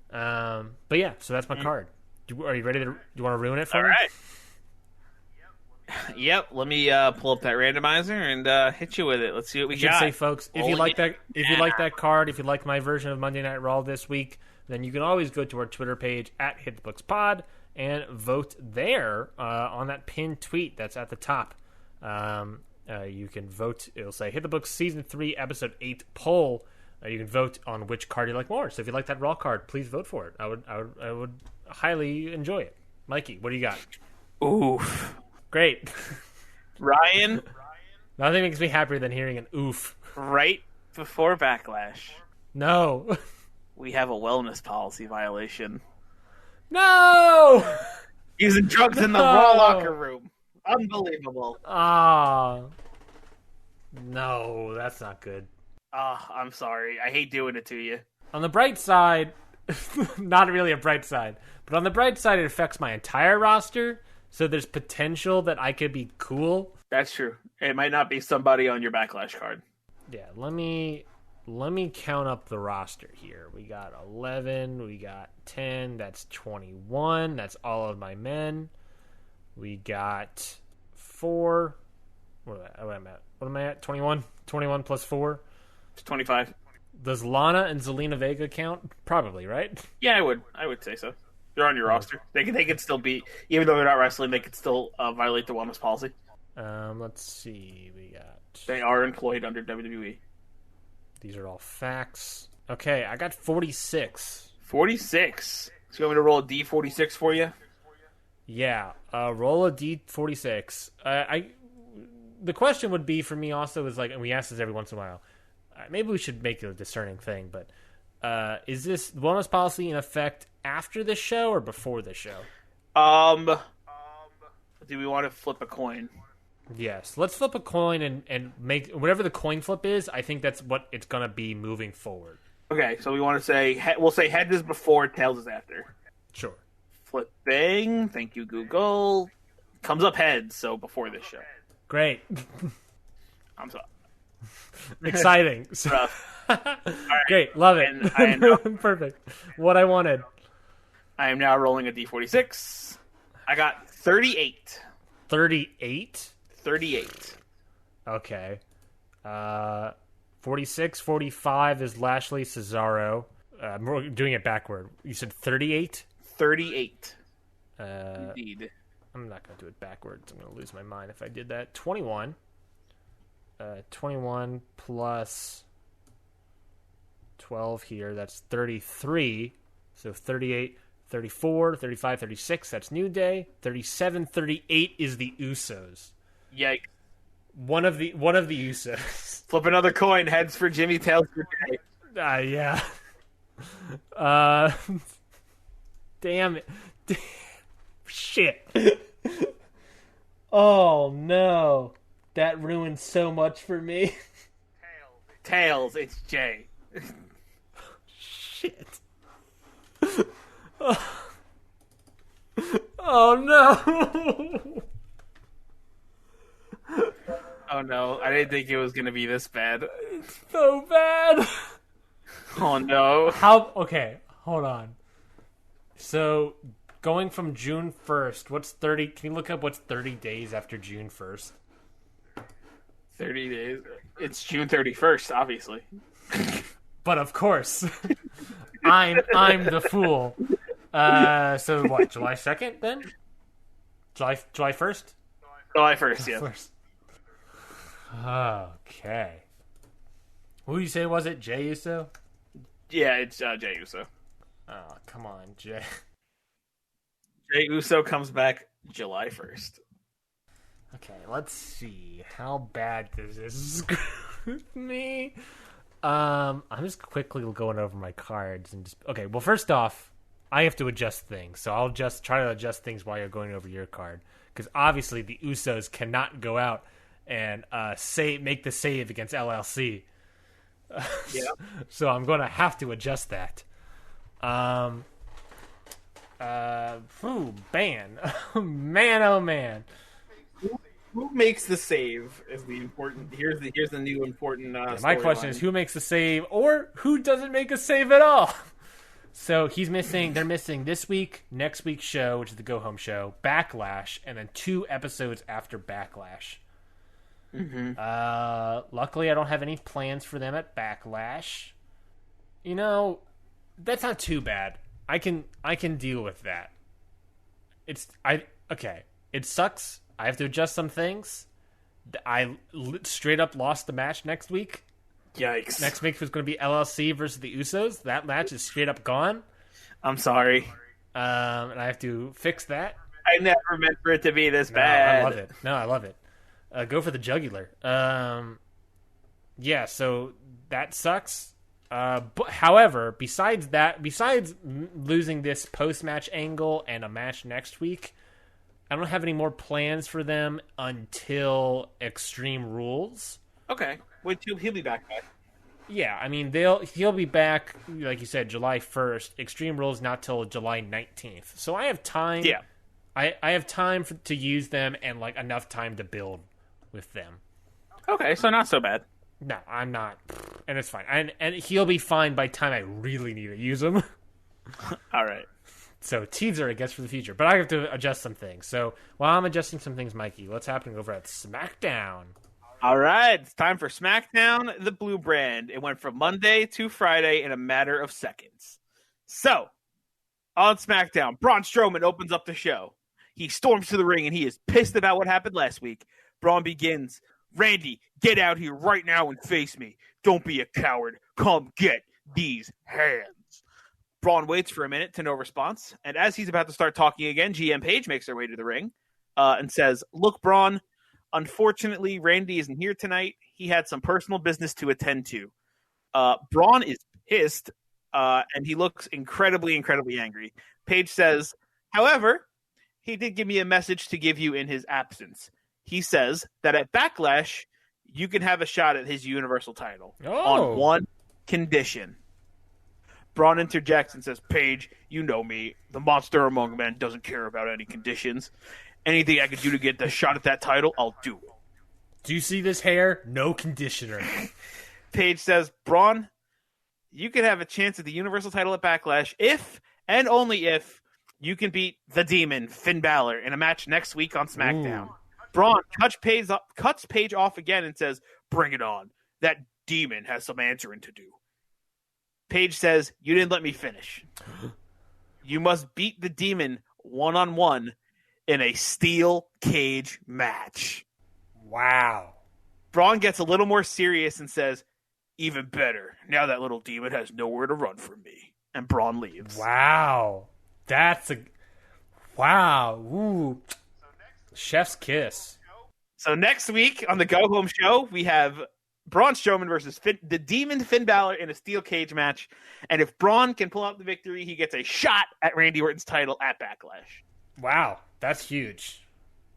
But yeah, so that's my card. Are you ready to? Do you want to ruin it for me? All right. Yep. Let me pull up that randomizer and hit you with it. Let's see what we got. Say, folks, if you like that card, if you like my version of Monday Night Raw this week, then you can always go to our Twitter page at HitTheBooksPod and vote there on that pinned tweet that's at the top. You can vote. It'll say Hit the Books Season 3 Episode 8 poll. You can vote on which card you like more. So if you like that Raw card, please vote for it. I would highly enjoy it. Mikey, what do you got? Oof. Great. Ryan. Nothing makes me happier than hearing an oof. Right before Backlash. No. We have a wellness policy violation. No! Using drugs in the Raw locker room. Unbelievable. No, that's not good. I'm sorry. I hate doing it to you. On the bright side, not really a bright side, but on the bright side, it affects my entire roster, so there's potential that I could be cool. That's true. It might not be somebody on your Backlash card. Yeah, let me count up the roster here. We got 11, we got 10, that's 21, that's all of my men. We got 4. What am I at? 21? 21 plus 4? It's 25. Does Lana and Zelina Vega count? Probably, right? Yeah, I would say so. They're on your roster. They could still be, even though they're not wrestling, they could still violate the wellness policy. Let's see. They are employed under WWE. These are all facts. Okay, I got 46. 46. So you want me to roll a D46 for you? Yeah, roll a D46. The question would be for me also is like, and we ask this every once in a while, maybe we should make it a discerning thing, but is this wellness policy in effect after the show or before the show? Do we want to flip a coin? Yes, let's flip a coin and make whatever the coin flip is. I think that's what it's going to be moving forward. Okay, so we want to say, we'll say heads is before, tails is after. Sure. Flipping, thank you, Google. Comes up heads, so before this show. Great. I'm sorry. Exciting. Right. Great, love it. Perfect. What I wanted. I am now rolling a D46. I got 38. 38? 38. Okay. 46, 45 is Lashley, Cesaro. We're doing it backward. You said 38? 38. Indeed. I'm not going to do it backwards. I'm going to lose my mind if I did that. 21. 21 plus 12 here. That's 33. So 38, 34, 35, 36. That's New Day. 37, 38 is the Usos. Yikes. One of the Usos. Flip another coin. Heads for Jimmy, tails for Jay. Yeah. Damn it. Shit. Oh, no. That ruined so much for me. Tails, it's Jay. Shit. Oh, no. Oh, no. I didn't think it was going to be this bad. So bad. Oh, no. Okay, hold on. So, going from June 1st, what's 30? Can you look up what's 30 days after June 1st? 30 days. It's June 31st, obviously. But of course, I'm the fool. So what? July 2nd then? July 1st? July 1st, yeah. Okay. Who do you say was it? Jey Uso? Yeah, it's Jey Uso. Oh, come on, Jey. Jey Uso comes back July 1st. Okay, let's see. How bad does this screw with me? I'm just quickly going over my cards and just... Okay, well, first off, I have to adjust things, so I'll just try to adjust things while you're going over your card. Because obviously the Usos cannot go out and make the save against LLC. Yeah. So I'm going to have to adjust that. Man. Man, oh man. Who makes the save is the important. Here's the new important. My question is who makes the save, or who doesn't make a save at all. So they're missing this week, next week's show, which is the Go Home show, Backlash, and then 2 episodes after Backlash. Mm-hmm. Luckily, I don't have any plans for them at Backlash. You know, that's not too bad. I can deal with that. Okay. It sucks. I have to adjust some things. I straight up lost the match next week. Yikes. Next week was going to be LLC versus the Usos. That match is straight up gone. I'm sorry. And I have to fix that. I never meant for it to be this bad. I love it. Go for the jugular. Yeah, so that sucks. But however, besides losing this post-match angle and a match next week, I don't have any more plans for them until Extreme Rules. Okay, wait, he'll be back. Yeah, I mean he'll be back, like you said, July 1st. Extreme Rules not till July 19th, so I have time. Yeah, I have time to use them and like enough time to build with them. Okay, so not so bad. No, I'm not, and it's fine. And he'll be fine by the time I really need to use him. All right. So teaser, I guess, for the future. But I have to adjust some things. So while I'm adjusting some things, Mikey, what's happening over at SmackDown? All right, it's time for SmackDown, the blue brand. It went from Monday to Friday in a matter of seconds. So, on SmackDown, Braun Strowman opens up the show. He storms to the ring, and he is pissed about what happened last week. Braun begins, Randy, get out here right now and face me. Don't be a coward. Come get these hands. Braun waits for a minute to no response, and as he's about to start talking again, GM Paige makes her way to the ring and says, look, Braun, unfortunately, Randy isn't here tonight. He had some personal business to attend to. Braun is pissed, and he looks incredibly, incredibly angry. Paige says, however, he did give me a message to give you in his absence. He says that at Backlash, you can have a shot at his Universal title on one condition. Braun interjects and says, Paige, you know me. The monster among men doesn't care about any conditions. Anything I can do to get the shot at that title, I'll do it. Do you see this hair? No conditioner. Paige says, Braun, you can have a chance at the Universal title at Backlash if, and only if, you can beat the Demon, Finn Balor, in a match next week on SmackDown. Ooh. Braun cuts Paige off again and says, bring it on. That Demon has some answering to do. Paige says, you didn't let me finish. You must beat the Demon one-on-one in a steel cage match. Wow. Braun gets a little more serious and says, even better. Now that little demon has nowhere to run from me. And Braun leaves. Wow. Wow. Ooh. Chef's kiss. So next week on the Go Home show, we have Braun Strowman versus the Demon Finn Balor in a steel cage match. And if Braun can pull out the victory, he gets a shot at Randy Orton's title at Backlash. Wow. That's huge.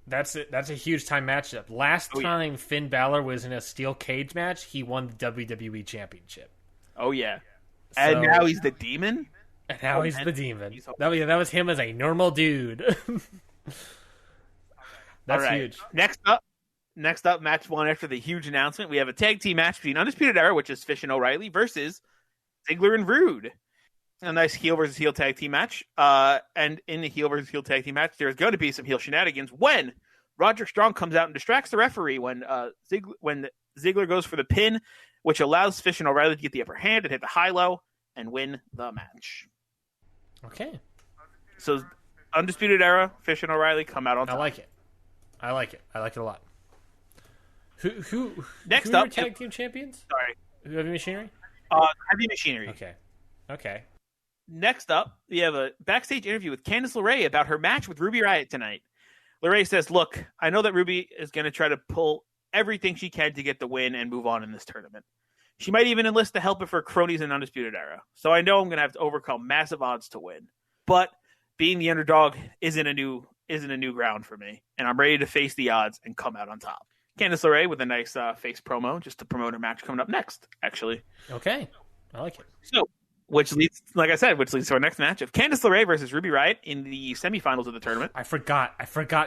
That's a huge time matchup. Last time Finn Balor was in a steel cage match, he won the WWE Championship. Oh, yeah. And now he's the Demon? And now he's the Demon. That was him as a normal dude. That's huge. Next up, match one after the huge announcement, we have a tag team match between Undisputed Era, which is Fish and O'Reilly, versus Ziggler and Rude. A nice heel versus heel tag team match. And in the heel versus heel tag team match, there's going to be some heel shenanigans when Roderick Strong comes out and distracts the referee when Ziggler goes for the pin, which allows Fish and O'Reilly to get the upper hand and hit the high-low and win the match. Okay. So, Undisputed Era, Fish and O'Reilly come out on top. I like it. I like it a lot. Who Next who are up, your tag team champions? Sorry. Heavy Machinery? Heavy Machinery. Okay. Next up, we have a backstage interview with Candice LeRae about her match with Ruby Riott tonight. LeRae says, look, I know that Ruby is going to try to pull everything she can to get the win and move on in this tournament. She might even enlist the help of her cronies in Undisputed Era. So I know I'm going to have to overcome massive odds to win. But being the underdog isn't a new ground for me. And I'm ready to face the odds and come out on top. Candice LeRae with a nice face promo just to promote her match coming up next, actually. Okay. I like it. So, which leads to our next match of Candice LeRae versus Ruby Riott in the semifinals of the tournament. I forgot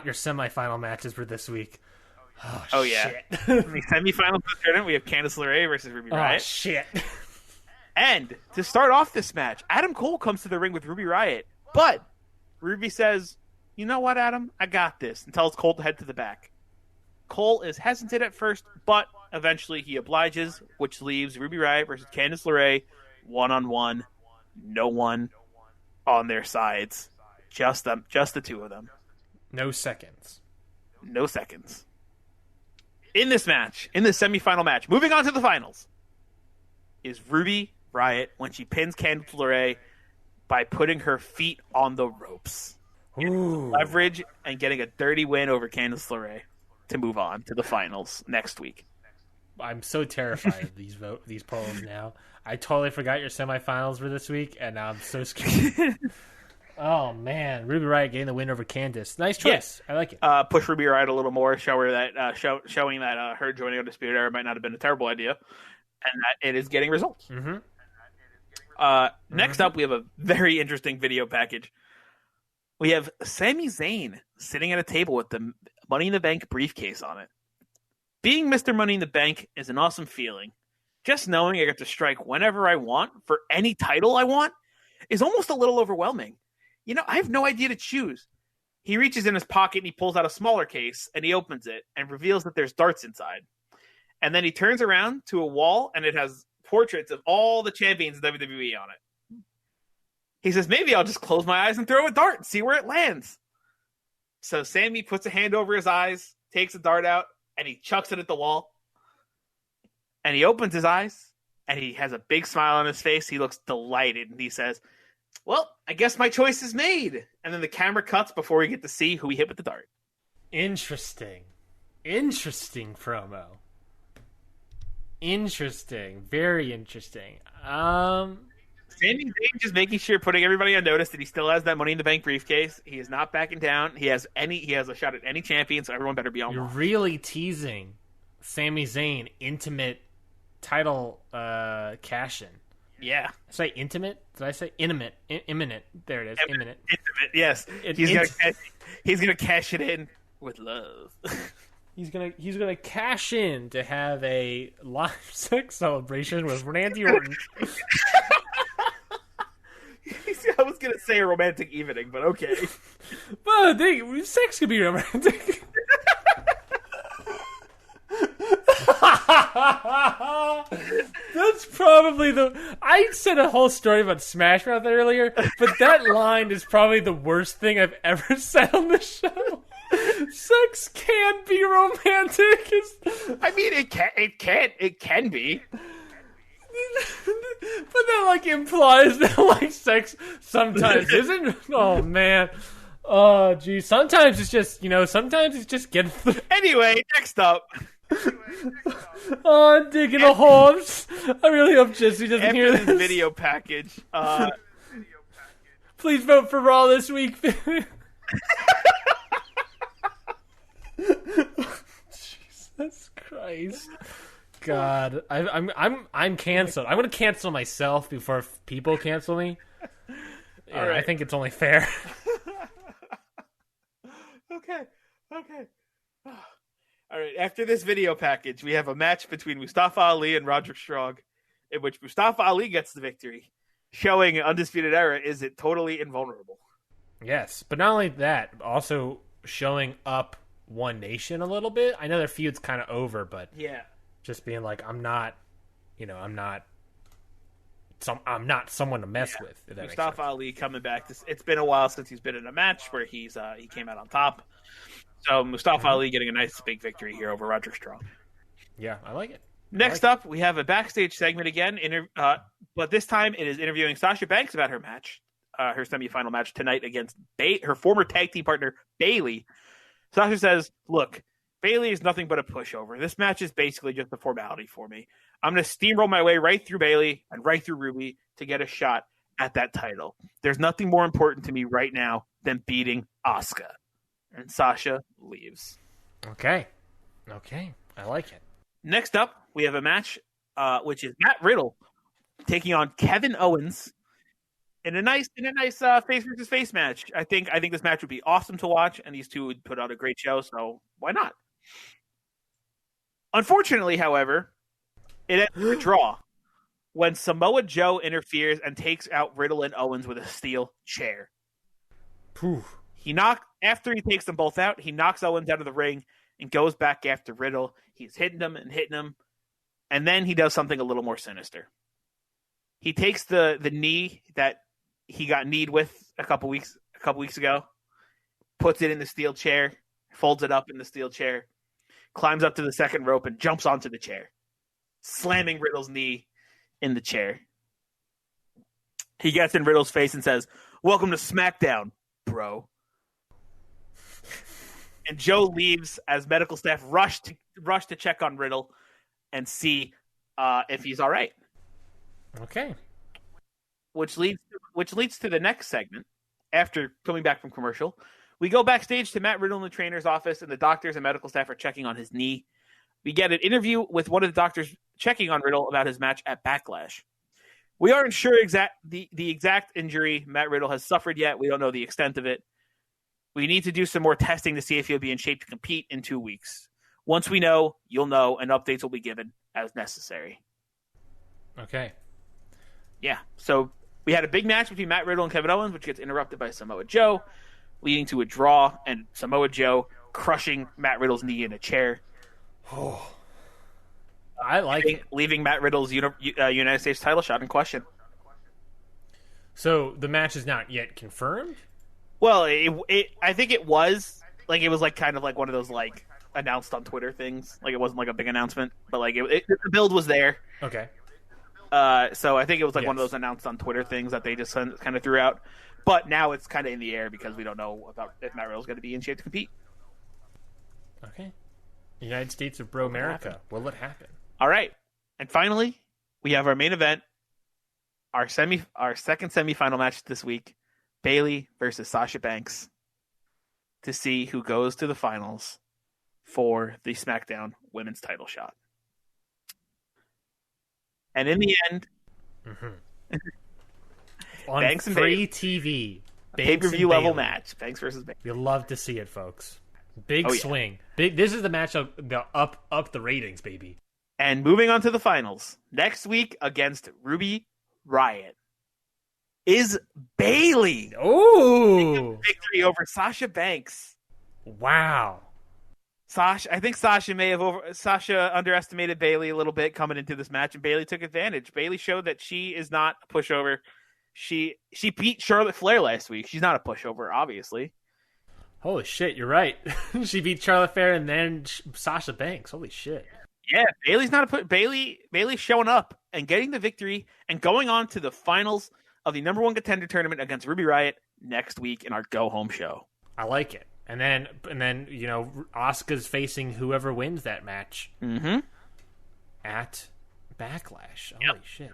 your semifinal matches for this week. Oh yeah. In the semifinals of the tournament, we have Candice LeRae versus Ruby Riott. Oh, shit. And to start off this match, Adam Cole comes to the ring with Ruby Riott. But Ruby says, you know what, Adam? I got this. And tells Cole to head to the back. Cole is hesitant at first, but eventually he obliges, which leaves Ruby Riott versus Candice LeRae one-on-one. No one on their sides. Just them. Just the two of them. No seconds. In this match, in the semifinal match, moving on to the finals, is Ruby Riott when she pins Candice LeRae by putting her feet on the ropes. Leverage and getting a dirty win over Candice LeRae to move on to the finals next week. I'm so terrified of these polls now. I totally forgot your semifinals for this week, and now I'm so scared. Oh man, Ruby Riott getting the win over Candice. Nice choice. Yeah. I like it. Push Ruby Riott a little more, show her that showing that her joining Undisputed Era might not have been a terrible idea, and that it is getting results. Mm-hmm. Next up, we have a very interesting video package. We have Sami Zayn sitting at a table with the Money in the Bank briefcase on it. Being Mr. Money in the Bank is an awesome feeling. Just knowing I get to strike whenever I want for any title I want is almost a little overwhelming. You know, I have no idea to choose. He reaches in his pocket and he pulls out a smaller case and he opens it and reveals that there's darts inside. And then he turns around to a wall and it has portraits of all the champions of WWE on it. He says, maybe I'll just close my eyes and throw a dart and see where it lands. So Sammy puts a hand over his eyes, takes a dart out, and he chucks it at the wall. And he opens his eyes and he has a big smile on his face. He looks delighted and he says, well, I guess my choice is made. And then the camera cuts before we get to see who he hit with the dart. Interesting promo. Interesting. Very interesting. Sami Zayn just making sure, putting everybody on notice that he still has that Money in the Bank briefcase. He is not backing down. He has a shot at any champion, so everyone better be on. You're really teasing Sami Zayn intimate title cash-in. Yeah. Did I say intimate? Did I say intimate? Imminent. There it is. Imminent. Intimate, yes. He's gonna cash it in with love. He's gonna cash in to have a live sex celebration with Randy Orton. I was gonna say a romantic evening, but okay. But sex could be romantic. That's probably I said a whole story about Smash Mouth earlier, but that line is probably the worst thing I've ever said on the show. Sex can be romantic. I mean, it can be. But that implies that sex sometimes isn't. Oh man. Oh geez. Sometimes it's just getting. Anyway, next up. Oh, I'm digging a hole. I really hope Jesse doesn't hear this video package. Please vote for Raw this week. Jesus Christ. God, I'm canceled. I'm gonna cancel myself before people cancel me. Yeah, right. I think it's only fair. Okay. All right. After this video package, we have a match between Mustafa Ali and Roderick Strong, in which Mustafa Ali gets the victory, showing Undisputed Era is it totally invulnerable. Yes, but not only that, also showing up One Nation a little bit. I know their feud's kind of over, but yeah. Just being I'm not someone to mess with. If that Mustafa Ali coming back. It's been a while since he's been in a match where he came out on top. So Mustafa Ali getting a nice big victory here over Roderick Strong. Yeah, I like it. Next up, we have a backstage segment again, but this time it is interviewing Sasha Banks about her match, her semifinal match tonight against her former tag team partner, Bayley. Sasha says, look, Bayley is nothing but a pushover. This match is basically just a formality for me. I'm going to steamroll my way right through Bayley and right through Ruby to get a shot at that title. There's nothing more important to me right now than beating Asuka. And Sasha leaves. Okay, I like it. Next up, we have a match, which is Matt Riddle taking on Kevin Owens in a nice face versus face match. I think this match would be awesome to watch, and these two would put out a great show. So why not? Unfortunately, however, it ends a draw when Samoa Joe interferes and takes out Riddle and Owens with a steel chair. Poof. After he takes them both out, he knocks Owens out of the ring and goes back after Riddle. He's hitting him, and then he does something a little more sinister. He takes the knee that he got kneed with a couple weeks ago, puts it in the steel chair, folds it up in the steel chair, climbs up to the second rope and jumps onto the chair, slamming Riddle's knee in the chair. He gets in Riddle's face and says, "Welcome to SmackDown, bro." And Joe leaves as medical staff rush to check on Riddle and see if he's all right. Okay. Which leads to the next segment. After coming back from commercial, we go backstage to Matt Riddle in the trainer's office, and the doctors and medical staff are checking on his knee. We get an interview with one of the doctors checking on Riddle about his match at Backlash. We aren't sure the exact injury Matt Riddle has suffered yet. We don't know the extent of it. We need to do some more testing to see if he'll be in shape to compete in 2 weeks. Once we know, you'll know, and updates will be given as necessary. Okay. Yeah, so we had a big match between Matt Riddle and Kevin Owens, which gets interrupted by Samoa Joe, leading to a draw, and Samoa Joe crushing Matt Riddle's knee in a chair. Oh, I like it. Leaving Matt Riddle's United States title shot in question. So the match is not yet confirmed? Well, I think it was kind of like one of those like announced on Twitter things. Like it wasn't like a big announcement, but like the build was there. Okay. So I think it was like one of those announced on Twitter things that they just kind of threw out. But now it's kind of in the air because we don't know about if Matt Riddle's going to be in shape to compete. Okay. United States of Bro America. Will it happen? All right. And finally, we have our main event, our second semifinal match this week, Bayley versus Sasha Banks, to see who goes to the finals for the SmackDown Women's title shot. And in the end, on Banks and free Bayley, TV, pay-per-view level match, Banks versus Bayley. You'll love to see it, folks. Big swing. Big. This is the match of the up the ratings, baby. And moving on to the finals next week against Ruby Riott is Bayley. Oh, Victory over Sasha Banks. Wow. I think Sasha underestimated Bayley a little bit coming into this match, and Bayley took advantage. Bayley showed that she is not a pushover. She beat Charlotte Flair last week. She's not a pushover, obviously. Holy shit, you're right. She beat Charlotte Flair and then Sasha Banks. Holy shit. Yeah, Bayley's not a Bayley's showing up and getting the victory and going on to the finals of the number one contender tournament against Ruby Riott next week in our go home show. I like it. And then Asuka's facing whoever wins that match at Backlash. Holy shit.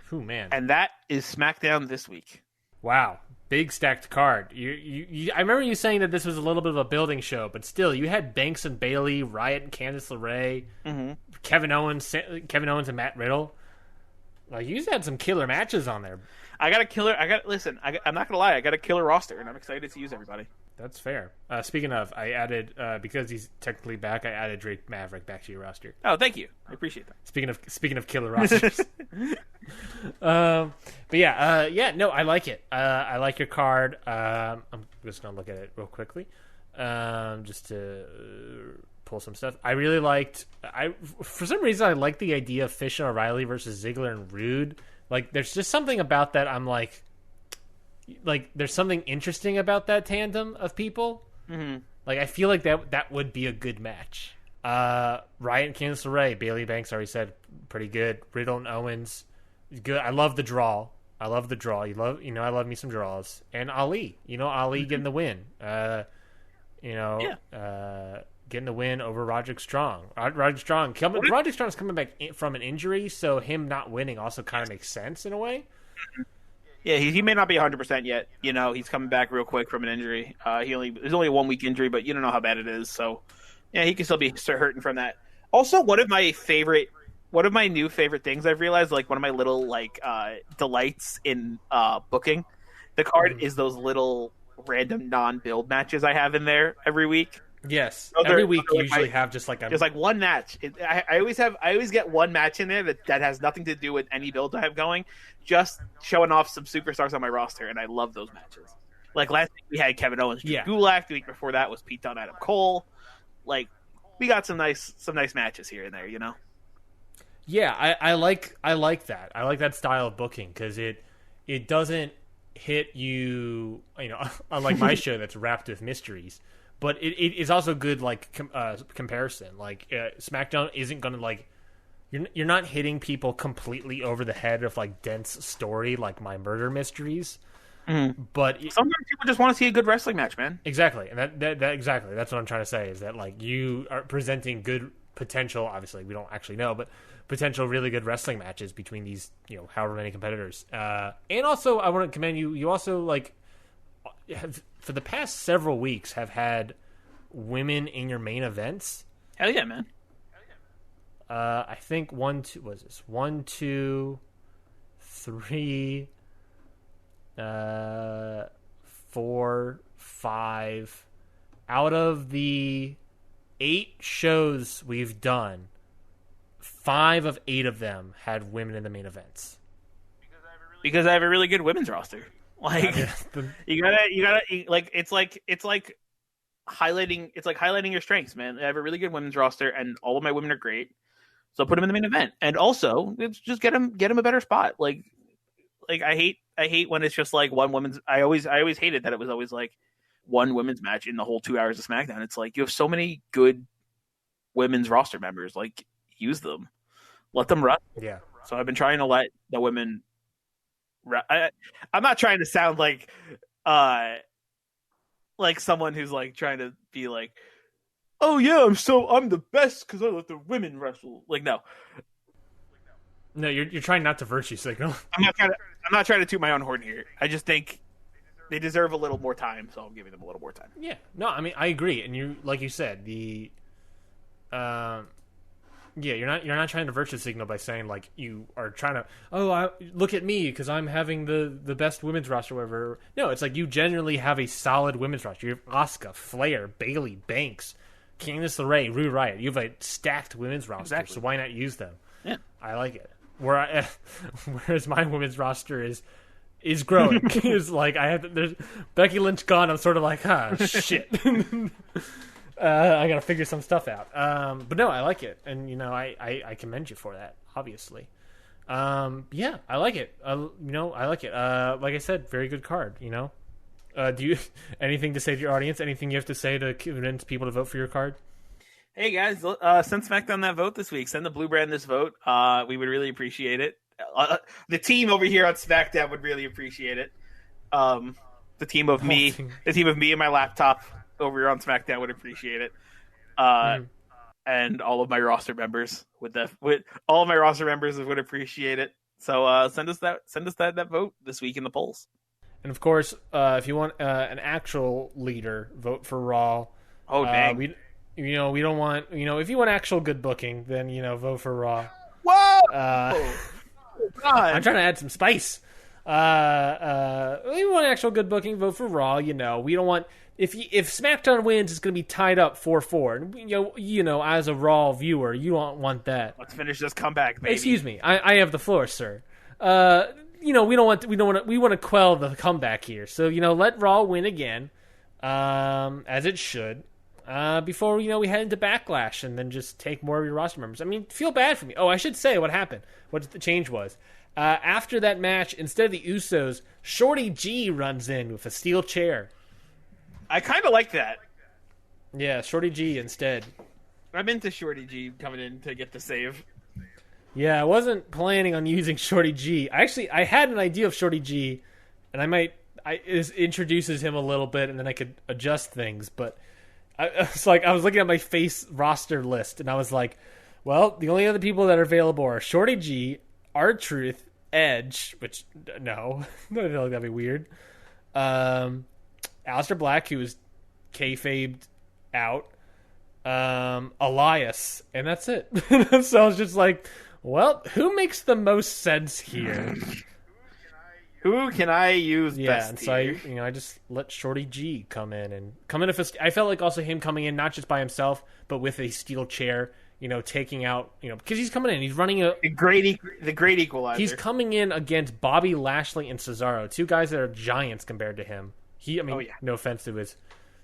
Man. And that is SmackDown this week. Wow. Big stacked card. I remember you saying that this was a little bit of a building show, but still, you had Banks and Bayley, Riott and Candice LeRae, Kevin Owens and Matt Riddle. Like, you had some killer matches on there. I'm not gonna lie, I got a killer roster, and I'm excited to use everybody. That's fair. Speaking of, I added because he's technically back. I added Drake Maverick back to your roster. Oh, thank you. I appreciate that. Speaking of killer rosters, but no, I like it. I like your card. I'm just gonna look at it real quickly, just to pull some stuff. I really liked. For some reason I like the idea of Fish and O'Reilly versus Ziggler and Rude. Like, there's just something about that. I'm like there's something interesting about that tandem of people. Mm-hmm. Like, I feel like that would be a good match. Riot and Candice LeRae, Bailey Banks already said pretty good. Riddle and Owens, good. I love the draw. I love me some draws. And Ali, Ali getting the win. Getting the win over Roderick Strong. Roderick Strong's coming back from an injury, so him not winning also kind of makes sense in a way. Yeah, he may not be 100% yet. He's coming back real quick from an injury. There's only a 1 week injury, but you don't know how bad it is. So, yeah, he can still be hurting from that. Also, one of my new favorite things I've realized, like one of my little delights in booking the card is those little random non-build matches I have in there every week. Yes, every week you usually have just like one match. I always get one match in there that has nothing to do with any build I have going, just showing off some superstars on my roster, and I love those matches. Like last week we had Kevin Owens, Gulak. The week before that was Pete Dunne, Adam Cole. Like we got some nice matches here and there, Yeah, I like that. I like that style of booking because it doesn't hit you, unlike my show that's wrapped with mysteries. But it is also good, comparison. Like SmackDown isn't gonna you're not hitting people completely over the head of dense story like my murder mysteries. Mm-hmm. But sometimes people just want to see a good wrestling match, man. Exactly, and that exactly that's what I'm trying to say is that you are presenting good potential. Obviously, we don't actually know, but potential really good wrestling matches between these however many competitors. And also, I want to commend you. You also have, for the past several weeks, have had women in your main events. Hell yeah, man. I think 1, 2, what is this? 1, 2, 3, 4, 5. Out of the 8 shows we've done, 5 of 8 of them had women in the main events. Because I have a really good women's roster. You gotta it's like highlighting your strengths, man. I have a really good women's roster, and all of my women are great. So put them in the main event, and also it's just get them a better spot. I hate when it's just one women's. I always hated that it was always one women's match in the whole 2 hours of SmackDown. It's you have so many good women's roster members. Use them, let them run. Yeah. So I've been trying to let the women. I'm not trying to sound like someone who's trying to be oh yeah, I'm the best because I let the women wrestle. No, you're trying not to virtue signal. I'm not trying to toot my own horn here. I just think they deserve a little more time, so I'm giving them a little more time. Yeah, no, I mean I agree, and you like you said the. Yeah, you're not trying to virtue signal by saying you are trying to look at me because I'm having the best women's roster or whatever. No, it's you genuinely have a solid women's roster. You have Asuka, Flair, Bailey, Banks, Candice LeRae, Rue Riott. You have a stacked women's roster, exactly. So why not use them? Yeah, I like it. Whereas my women's roster is growing. Is there's Becky Lynch gone. I'm sort of shit. I gotta figure some stuff out. But no, I like it, and I commend you for that. Obviously, yeah, I like it. I like it. Like I said, very good card. Do you anything to say to your audience? Anything you have to say to convince people to vote for your card? Hey guys, send SmackDown that vote this week. Send the Blue Brand this vote. We would really appreciate it. The team over here on SmackDown would really appreciate it. The team of me and my laptop over here on SmackDown would appreciate it. And all of my roster members would appreciate it. So send us that vote this week in the polls. And of course, if you want an actual leader, vote for Raw. Oh dang. We don't want, if you want actual good booking, then, vote for Raw. Whoa! I'm trying to add some spice. We want actual good booking, vote for Raw, We don't want, if SmackDown wins, it's going to be tied up 4-4. And, as a Raw viewer, you don't want that. Let's finish this comeback, baby. Excuse me. I have the floor, sir. We want to quell the comeback here. So, let Raw win again, as it should. Before we head into Backlash and then just take more of your roster members. I mean, feel bad for me. Oh, I should say what happened. What the change was. After that match, instead of the Usos, Shorty G runs in with a steel chair. I kind of like that. Yeah, Shorty G instead. I'm into Shorty G coming in to get the save. Yeah, I wasn't planning on using Shorty G. I had an idea of Shorty G, and it introduces him a little bit, and then I could adjust things. But I was looking at my face roster list, and I was like, well, the only other people that are available are Shorty G, R-Truth, Edge, which no, I feel like that'd be weird. Aleister Black, who was kayfabed out. Elias, and that's it. So I was just like, well, who makes the most sense here? Who can I use best and so here? I just let Shorty G come in. I felt like also him coming in not just by himself, but with a steel chair, taking out, because he's coming in, he's running the great equalizer. He's coming in against Bobby Lashley and Cesaro, two guys that are giants compared to him. No offense to his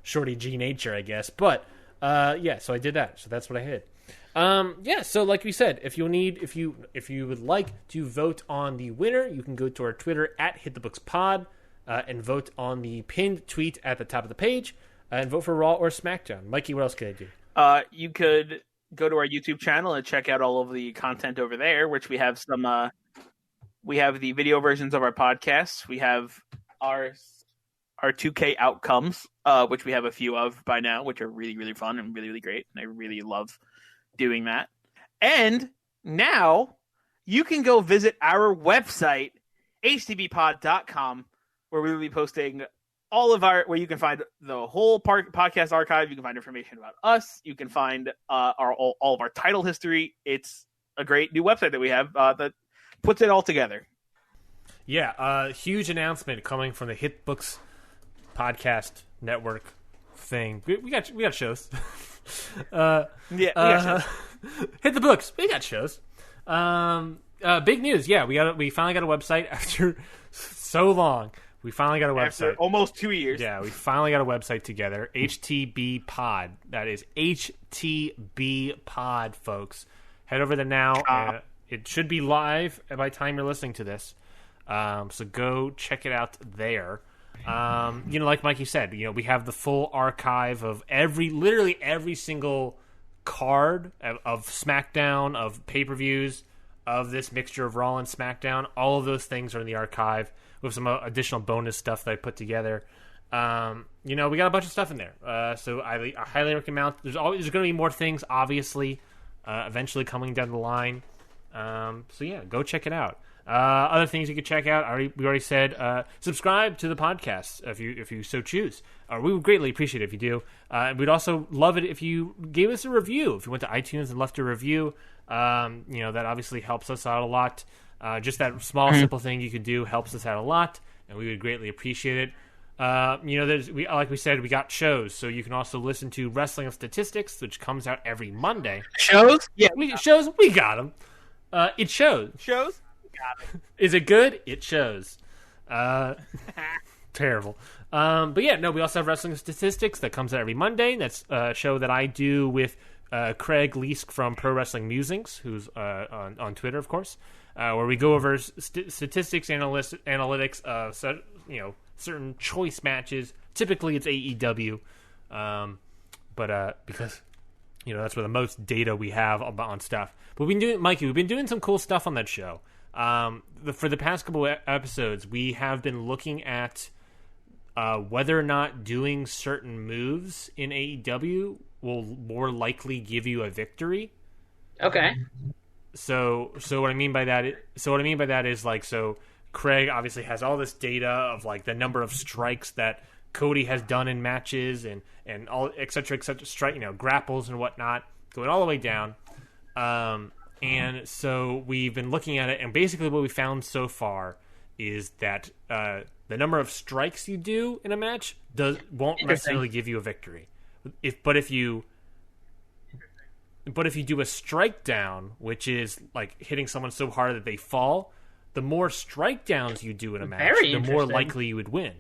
Shorty G nature, I guess, but so I did that. So that's what I did. So like we said, if you would like to vote on the winner, you can go to our Twitter at HitTheBooksPod and vote on the pinned tweet at the top of the page and vote for Raw or SmackDown. Mikey, what else could I do? You could go to our YouTube channel and check out all of the content over there, which we have some. We have the video versions of our podcasts. We have our 2K outcomes, which we have a few of by now, which are really, really fun and really, really great. And I really love doing that. And now you can go visit our website, htbpod.com, where we will be posting where you can find the whole podcast archive. You can find information about us. You can find all of our title history. It's a great new website that we have that puts it all together. Yeah, huge announcement coming from the Hit Books podcast network thing. We got shows. We got shows. Hit the books. We got shows. Big news. Yeah, we finally got a website after so long. We finally got a website. After almost 2 years. Yeah, we finally got a website together. HTB Pod. That is HTB Pod, folks. Head over there now. It should be live by the time you're listening to this. So go check it out there. Like Mikey said, we have the full archive of literally every single card of SmackDown, of pay-per-views, of this mixture of Raw and SmackDown. All of those things are in the archive with some additional bonus stuff that I put together. We got a bunch of stuff in there. So I highly recommend. There's going to be more things, obviously, eventually coming down the line. Go check it out. Other things you could check out, we already said, subscribe to the podcast if you so choose. We would greatly appreciate it if you do. We'd also love it if you gave us a review. If you went to iTunes and left a review, that obviously helps us out a lot. Just that small, simple thing you could do helps us out a lot, and we would greatly appreciate it. Like we said, we got shows, so you can also listen to Wrestling and Statistics, which comes out every Monday. Shows? Yeah. We got them. It shows. Shows? Is it good? It shows. Terrible. We also have Wrestling Statistics that comes out every Monday. That's a show that I do with Craig Leask from Pro Wrestling Musings, who's on Twitter, of course, where we go over statistics, analytics of certain choice matches. Typically, it's AEW, because that's where the most data we have on stuff. But we've been doing some cool stuff on that show. For the past couple episodes, we have been looking at whether or not doing certain moves in AEW will more likely give you a victory. Okay. So what I mean by that is Craig obviously has all this data of like the number of strikes that Cody has done in matches and all et cetera, grapples and whatnot, going all the way down. And so we've been looking at it, and basically what we found so far is that the number of strikes you do in a match won't necessarily give you a victory. But if you do a strike down, which is like hitting someone so hard that they fall, the more strike downs you do in a match, the more likely you would win.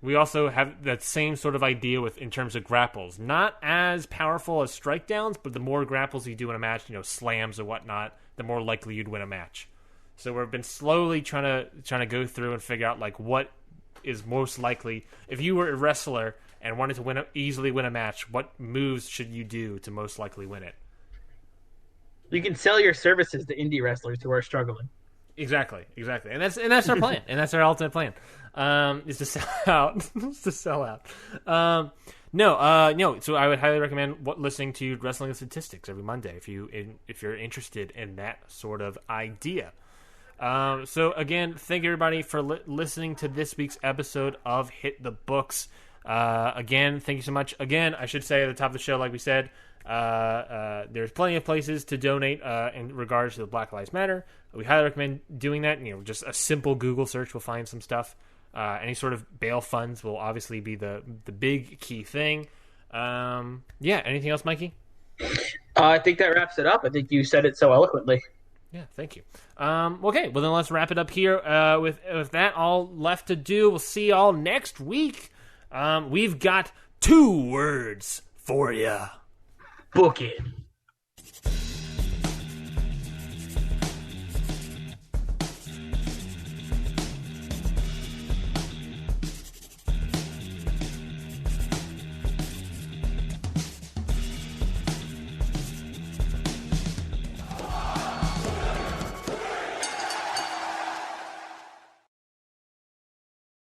We also have that same sort of idea in terms of grapples. Not as powerful as strike downs, but the more grapples you do in a match, slams or whatnot, the more likely you'd win a match. So we've been slowly trying to go through and figure out like what is most likely. If you were a wrestler and wanted to easily win a match, what moves should you do to most likely win it? You can sell your services to indie wrestlers who are struggling. Exactly, and that's our plan, and that's our ultimate plan, is to sell out, No. So I would highly recommend listening to Wrestling and Statistics every Monday if you're interested in that sort of idea. So again, thank you everybody for listening to this week's episode of Hit the Books. Again, thank you so much. Again, I should say at the top of the show, like we said, there's plenty of places to donate in regards to the Black Lives Matter. We highly recommend doing that. Just a simple Google search will find some stuff. Any sort of bail funds will obviously be the big key thing. Anything else, Mikey? I think that wraps it up. I think you said it so eloquently. Yeah, thank you. Okay, well then let's wrap it up here. With that all left to do, we'll see y'all next week. We've got 2 words for you. Book it.